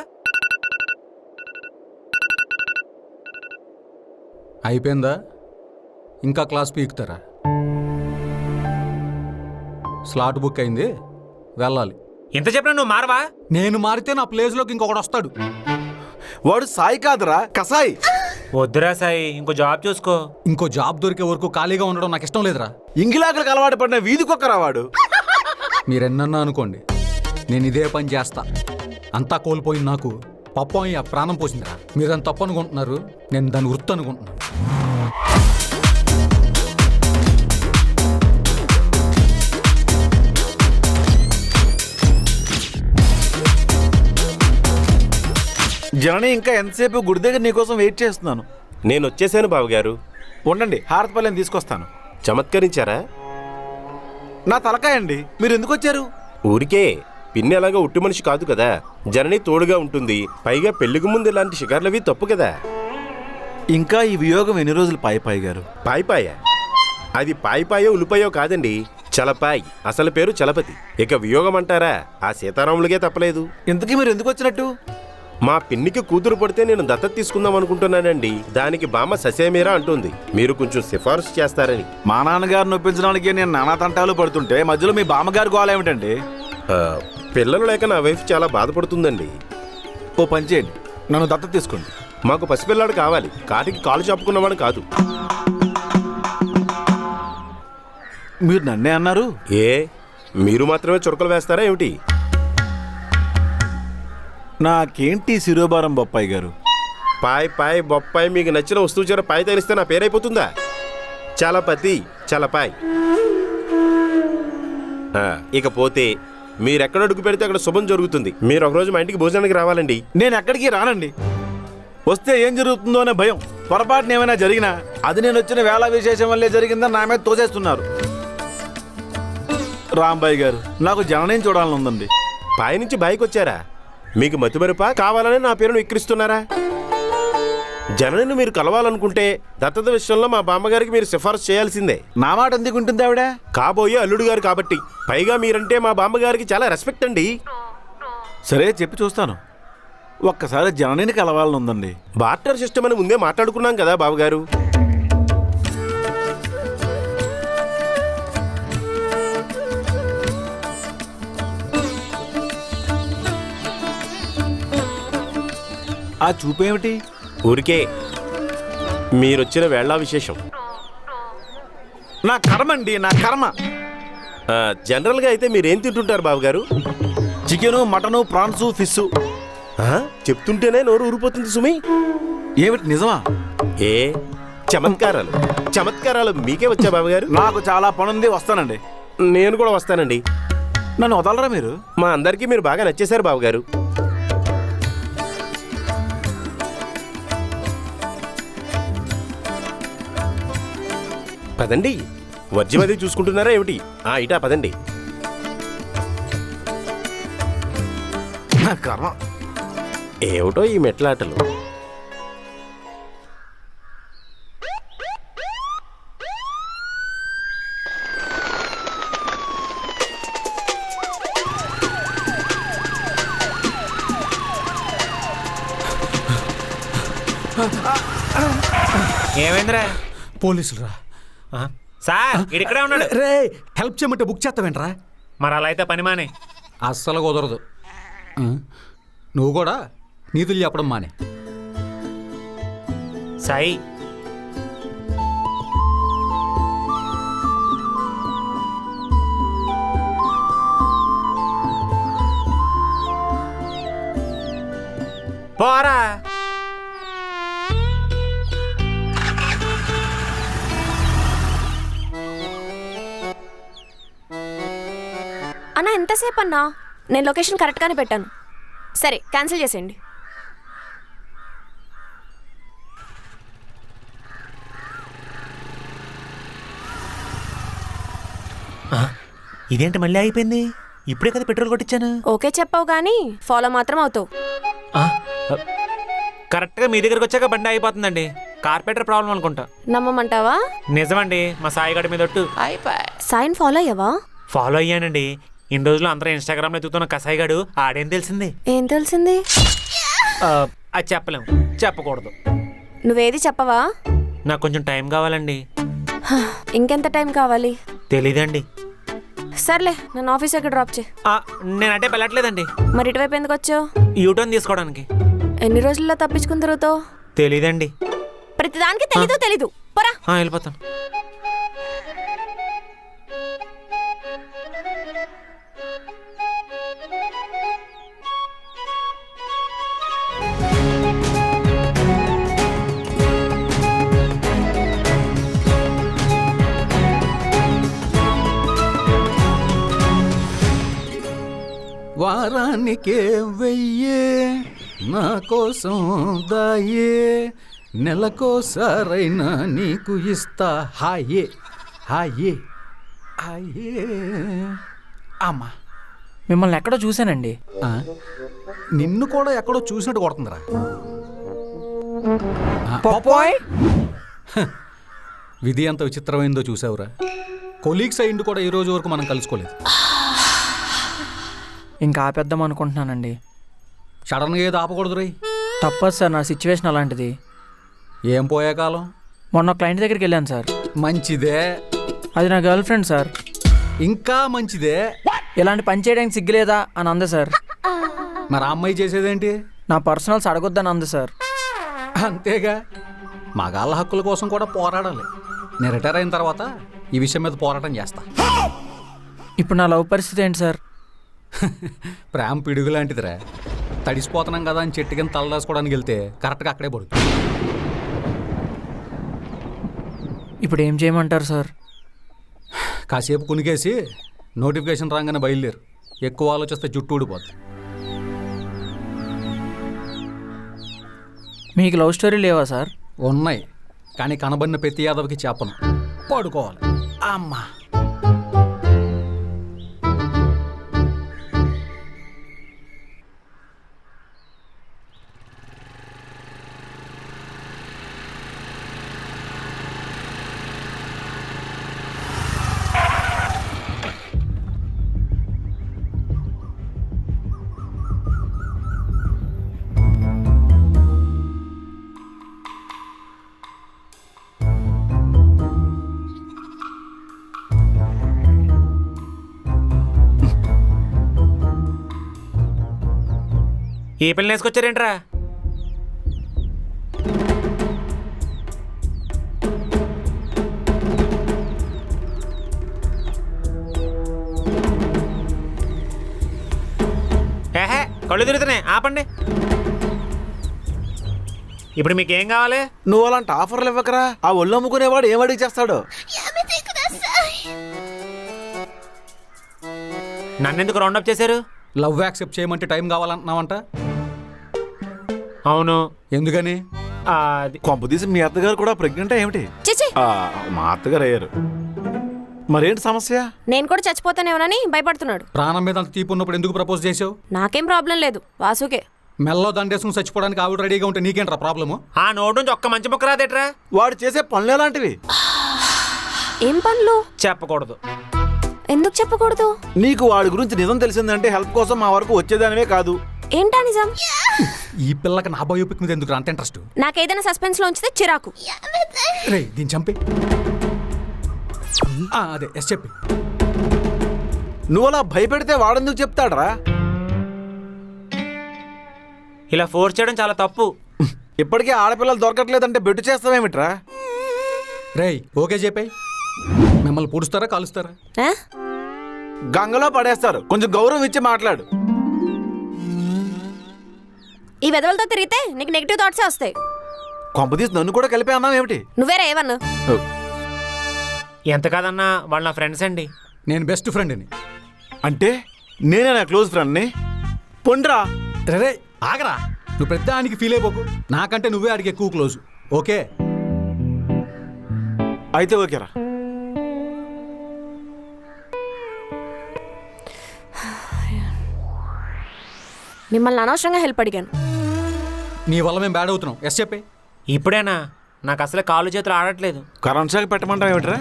అయిపోయిందా? ఇంకా క్లాస్ పీకుతారా? స్లాట్ బుక్ అయింది, వెళ్ళాలి. ఇంత చెప్పినా నువ్వు మారవా? నేను మారితే నా ప్లేస్లోకి ఇంకొకటి వస్తాడు. వాడు సాయి కాదురా, కసాయి. వద్దురా సాయి, ఇంకో జాబ్ చూసుకో. ఇంకో జాబ్ దొరికే వరకు ఖాళీగా ఉండడం నాకు ఇష్టం లేదురా. ఇంగిలాకలకు అలవాటు పడిన వీధి కుక్కరా వాడు. మీరెన్నన్నా అనుకోండి, నేను ఇదే పని చేస్తా. అంతా కోల్పోయింది నాకు పప్పం ఆ ప్రాణం పోసిందిరా. మీరంత తప్పు అనుకుంటున్నారు, నేను దాని వృత్తి అనుకుంటున్నాను. జనని ఇంకా ఎంతసేపు గుడి దగ్గర నీకోసం వెయిట్ చేస్తున్నాను. నేను వచ్చేసాను బావగారు. ఉండండి, హారతపల్లెని తీసుకొస్తాను. చమత్కరించారా? నా తలకాయ అండి, మీరు ఎందుకు వచ్చారు? ఊరికే. పిన్ని అలాగా ఉట్టి మనిషి కాదు కదా, జనని తోడుగా ఉంటుంది. పైగా పెళ్లికి ముందు ఇలాంటి షికార్లవి తప్పు కదా. ఇంకా ఈ వియోగం ఎన్ని రోజులు పాయి గారు? పాయిపాయ అది పాయిపాయో ఉల్లిపాయో కాదండి, చలపాయ్. అసలు పేరు చలపతి. ఇక వియోగం అంటారా, ఆ సీతారాములకే తప్పలేదు. ఇంతకీ మీరు ఎందుకు వచ్చినట్టు? మా పిన్నికి కూతురు పడితే నేను దత్తత తీసుకుందాం అనుకుంటున్నానండి. దానికి బామ్మ ససేమీరా అంటుంది. మీరు కొంచెం సిఫార్సు చేస్తారని. మా నాన్నగారిని ఒప్పించడానికి నేను నానా తంటాలు పడుతుంటే మధ్యలో మీ బామ్మగారు గోల ఏమిటండి? పిల్లలు లేక నా వైఫ్ చాలా బాధపడుతుందండి. ఓ పని చేయండి, నన్ను దత్తత తీసుకోండి. మాకు పసిపిల్లాడు కావాలి, కాటికి కాలు చాపుకున్నవాడు కాదు. మీరు నన్నే అన్నారు? ఏ మీరు మాత్రమే చురకలు వేస్తారా ఏమిటి? నాకేంటి శిరోభారం బొప్పాయి గారు? పాయ్ పాయ్ బొప్పాయి మీకు నచ్చిన వస్తువు చీర పాయ్ తరిస్తే నా పేరైపోతుందా? చలపతి చలపాయ్. ఇకపోతే మీరెక్కడ అడుగు పెడితే అక్కడ శుభం జరుగుతుంది. మీరు ఒకరోజు మా ఇంటికి భోజనానికి రావాలండి. నేను ఎక్కడికి రానండి. వస్తే ఏం జరుగుతుందో అనే భయం. పొరపాటున ఏమైనా జరిగినా అది నేను వచ్చిన వేళ విశేషం వల్లే జరిగిందని నా మీద తోసేస్తున్నారు. రాంబాయి గారు, నాకు జననం చూడాలని ఉందండి. పాయ నుంచి బాయికి వచ్చారా? మీకు మతిమరుపా? కావాలని నా పేరును విక్రిస్తున్నారా? జనని మీరు కలవాలనుకుంటే దత్తత విషయంలో మా బామ్మగారికి మీరు సిఫార్సు చేయాల్సిందే. నా మాట ఎందుకు ఉంటుంది ఆవిడ? కాబోయే అల్లుడు గారు కాబట్టి. పైగా మీరంటే మా బామ్మగారికి చాలా రెస్పెక్ట్ అండి. సరే చెప్పి చూస్తాను. ఒక్కసారి జననిని కలవాలని ఉందండి. బార్టర్ సిస్టమ్ అని ముందే మాట్లాడుకున్నాం కదా బాబుగారు. ఆ చూపేమిటి? ఊరికే మీరొచ్చిన వేళ విశేషం. నా కర్మ అండి, నా కర్మ. జనరల్గా అయితే మీరేం తింటుంటారు బాబుగారు? Chicken, mutton, prawns, fish. చెప్తుంటేనే నోరు ఊరిపోతుంది సుమి. ఏమిటి నిజమా? ఏ చమత్కారాలు చమత్కారాలు మీకే వచ్చా బాబుగారు? నాకు చాలా పనుంది, వస్తానండి. నేను కూడా వస్తానండి. నన్ను వదలరా మీరు? మా అందరికీ మీరు బాగా నచ్చేశారు బాబుగారు. పదండి. వర్జం అది చూసుకుంటున్నారా ఏమిటి? ఇటా పదండి. ఏమిటో ఈ మెట్లాటలు. ఏమైందిరా? పోలీసులు రా. సార్ ఇక్కడే ఉన్నాడు. రే హెల్ప్ చేయమంటే బుక్ చేస్తావేంట్రా? మరి అలా అయితే పని మానే. అస్సలు కుదరదు. నువ్వు కూడా నీతులు చెప్పడం మానే. సాయి పోరా. అన్నా ఎంతసేపు అన్నా? నేను లొకేషన్ కరెక్ట్గానే పెట్టాను. సరే క్యాన్సిల్ చేసేయండి. ఇదేంటి మళ్ళీ అయిపోయింది? ఇప్పుడే కదా పెట్రోల్ కొట్టించాను. ఓకే చెప్పావు కానీ ఫాలో మాత్రం అవుతావు. కరెక్ట్గా మీ దగ్గరకు వచ్చాక బండి అయిపోతుందండి. కార్పెంటర్ ప్రాబ్లం అనుకుంటా. నమ్మమంటావా? నిజమండి, మా సాయిగడి మీద ఒట్టు. సాయిన్ ఫాలో అయ్యావా? ఫాలో అయ్యానండి. ఇన్ని రోజులు అందరూ ఇన్స్టాగ్రామ్ లో ఎత్తుతున్న కసాయిగాడు ఆడేం తెలిసింది? ఏం తెలిసింది? అది చెప్పలేము, చెప్పకూడదు. నువ్వేది చెప్పవా? నాకు కొంచెం టైం కావాలండి. ఇంకెంత టైం కావాలి? తెలీదండి. సర్లే నన్ను ఆఫీస్ దగ్గర డ్రాప్ చేయి. నేను అంటే వెళ్ళట్లేదండి. మరి ఇటువైపు ఎందుకు వచ్చావు? యూటర్న్ తీసుకోవడానికి. ఎన్ని రోజుల్లో తప్పించుకుని తిరుగుతావు? తెలీదండి. ప్రతిదానికి తెలీదు పరా. వెళ్ళిపోతాను. వారానికే వెయ్యే నా కోసం దాయే, నెలకోసారైనా నీకు ఇస్తా హాయే హాయే హాయే. అమ్మా మిమ్మల్ని ఎక్కడో చూశానండి. నిన్ను కూడా ఎక్కడో చూసినట్టు కొడుతుందిరా. పప్పాయ్ విధి ఎంత విచిత్రమైందో చూసావురా. కొలీగ్స్ అయ్యిండు కూడా ఈ రోజు వరకు మనం కలుసుకోలేదు. ఇంకా ఆపేద్దాం అనుకుంటున్నానండి. సడన్గా ఏదో ఆపకూడదు రై. తప్పదు సార్, నా సిచ్యువేషన్ అలాంటిది. ఏం పోయే కాలం. మొన్న క్లయింట్ దగ్గరికి వెళ్ళాను సార్. మంచిదే. అది నా గర్ల్ ఫ్రెండ్ సార్. ఇంకా మంచిదే. ఇలాంటి పని చేయడానికి సిగ్గులేదా అని అంది సార్. మరి ఆ అమ్మాయి చేసేదేంటి? నా పర్సనల్స్ అడగొద్దని అంది సార్. అంతేగా, మగాళ్ళ హక్కుల కోసం కూడా పోరాడాలి. నేను రిటైర్ అయిన తర్వాత ఈ విషయం మీద పోరాటం చేస్తా. ఇప్పుడు నా లవ్ పరిస్థితి ఏంటి సార్? ప్రేమ పిడుగు లాంటిదిరా. తడిసిపోతున్నాం కదా అని చెట్టు కింద తలదాసుకోవడానికి వెళ్తే కరెక్ట్గా అక్కడే పడుతుంది. ఇప్పుడు ఏం చేయమంటారు సార్? కాసేపు కునికేసి నోటిఫికేషన్ రాగానే బయలుదేరు. ఎక్కువ ఆలోచిస్తే జుట్టు ఊడిపోద్ది. మీకు లవ్ స్టోరీ లేవా సార్? ఉన్నాయి, కానీ కనబడిన ప్రతి యాదవ్కి చెప్పను. పడుకోవాలి. అమ్మా ఏ పిల్లని వేసుకొచ్చారేంట్రా? ఏహే, కళ్ళు తిరుగుతున్నాయి, ఆపండి. ఇప్పుడు మీకేం కావాలి? నువ్వు అలాంటి ఆఫర్లు ఇవ్వకరా. ఆ ఒళ్ళు అమ్ముకునేవాడు ఏం అడిగి చేస్తాడు? నన్నెందుకు రౌండప్ చేశారు? లవ్ యాక్సెప్ట్ చేయమంటే టైం కావాలంటున్నావంట. అవును. ఎందుకని? అది కొంపదీసి మీ అత్తగారు కూడా ప్రెగ్నెంట్ ఏమిటి? మా అత్తగారు అయ్యారు. మరేంటి సమస్య? నేను కూడా చచ్చిపోతానేమోనని భయపడుతున్నాడు. ప్రాణం మీద అంత తీపి ఉన్నప్పుడు ఎందుకు ప్రపోజ్ చేసావు? నాకేం ప్రాబ్లం లేదు, వాసుకే. మెల్లో దండేసుకుని చచ్చిపోవడానికి ఆవిడ రెడీగా ఉంటే నీకేంట్రా ప్రాబ్లము? ఆ నోటు నుంచి ఒక్క మంచి ముక్క రాదేట్రా? వాడు చేసే పనులు ఎలాంటివి? ఏం పనులు? చెప్పకూడదు. ఎందుకు చెప్పకూడదు? నీకు వాడి గురించి నిజం తెలిసిందంటే హెల్ప్ కోసం మా వరకు వచ్చేదానివే కాదు. ఏంటా నిజం? ఈ పిల్లకి నా బయోపిక్ మీద ఎందుకు అంత ఇంట్రెస్ట్? నాకేదైనా సస్పెన్స్ లో ఉంచితే చిరాకు. రే దీన్ని చంపి. అదే ఎస్ చెప్పి. నువ్వు అలా భయపెడితే వాడెందుకు చెప్తాడరా? ఇలా ఫోర్స్ చేయడం చాలా తప్పు. ఇప్పటికే ఆడపిల్లలు దొరకట్లేదంటే బెట్టు చేస్తావేమిట్రా? రేయ్ ఓకే చెప్పాయి. మిమ్మల్ని పూడుస్తారా కాలుస్తారా? గంగలో పడేస్తారు. కొంచెం గౌరవం ఇచ్చి మాట్లాడు. ఈ వెదవలతో తిరిగితే నీకు నెగిటివ్ థాట్సే వస్తాయి. కొంపదీసి నన్ను కూడా కలిపి అన్నావు ఏమిటి? నువ్వేరా ఏవన్నా? ఎంత కాదన్నా వాళ్ళు నా ఫ్రెండ్స్ అండి. నేను బెస్ట్ ఫ్రెండ్ని. అంటే నేనే నా క్లోజ్ ఫ్రెండ్ని? పొండ్రా. రే ఆగరా, నువ్వు పెద్దానికి ఫీల్ అయిపోకు. నాకంటే నువ్వే అడిగి ఎక్కువ క్లోజ్. ఓకే అయితే ఓకేరా. మిమ్మల్ని అనవసరంగా హెల్ప్ అడిగాను. నీ వల్ల మేము బ్యాడ్ అవుతున్నాం. ఎస్ చెప్పే. ఇప్పుడేనా? నాకు అసలు కాళ్ళు చేతులు ఆడట్లేదు. కరెంట్ షాక్ పెట్టమంటావు ఏమిట్రా?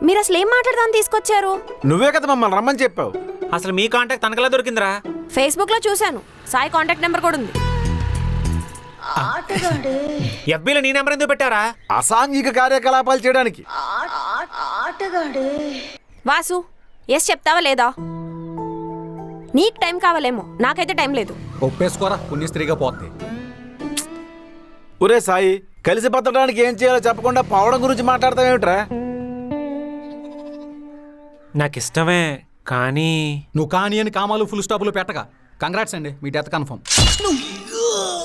మీరు అసలు ఏం మాట్లాడదామని తీసుకొచ్చారు? నువ్వే కదా మమ్మల్ని రమ్మని చెప్పావు. అసలు మీ కాంటాక్ట్ తనకలా దొరికిందిరా? ఫేస్బుక్ లో చూశాను. సాయి కాంటాక్ట్ నెంబర్ కూడా ఉంది. ఎఫ్బీలో నీ నెంబర్ ఎందుకు పెట్టారా? అసాంఘిక కార్యకలాపాలు చేయడానికి. వాసు ఎస్ చెప్తావా లేదా? నీకు టైం కావాలేమో, నాకైతే టైం లేదు. ఒప్పేసుకోరా, పుణ్యస్త్రీగా పోద్ది. ఒరే సాయి, కలిసి బతకడానికి ఏం చేయాలో చెప్పకుండా పోవడం గురించి మాట్లాడతావేమిట్రా? నాకు ఇష్టమే, కానీ నువ్వు కానీ అని కామాలు ఫుల్ స్టాపులు పెట్టక. కంగ్రాట్స్ అండి, మీ డెత్ కన్ఫర్మ్.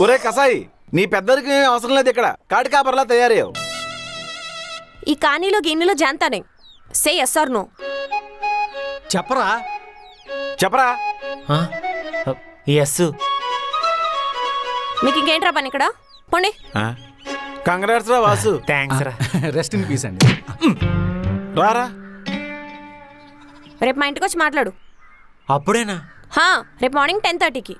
ఒరే కసాయి, నీ పెద్దరికి ఏమీ అవసరం లేదు. ఇక్కడ కాటి కాపర్లా తయారయ్యావు. ఈ కానీలో గిన్నెలో జాంతానే. Say yes or no. చెప్పరా చెప్పరా. ఎస్. మీకు ఇంకేంట్రా పని ఇక్కడ? పోండి. కంగ్రాట్స్ రా వాసు. థ్యాంక్స్ రా. రెస్ట్ ఇన్ పీస్ అండి. రారా. రేపు మా ఇంటికి వచ్చి మాట్లాడు. అప్పుడేనా? రేపు మార్నింగ్ 10:30కి.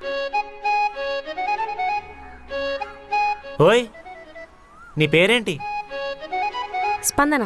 ఓయ్ నీ పేరేంటి? స్పందన.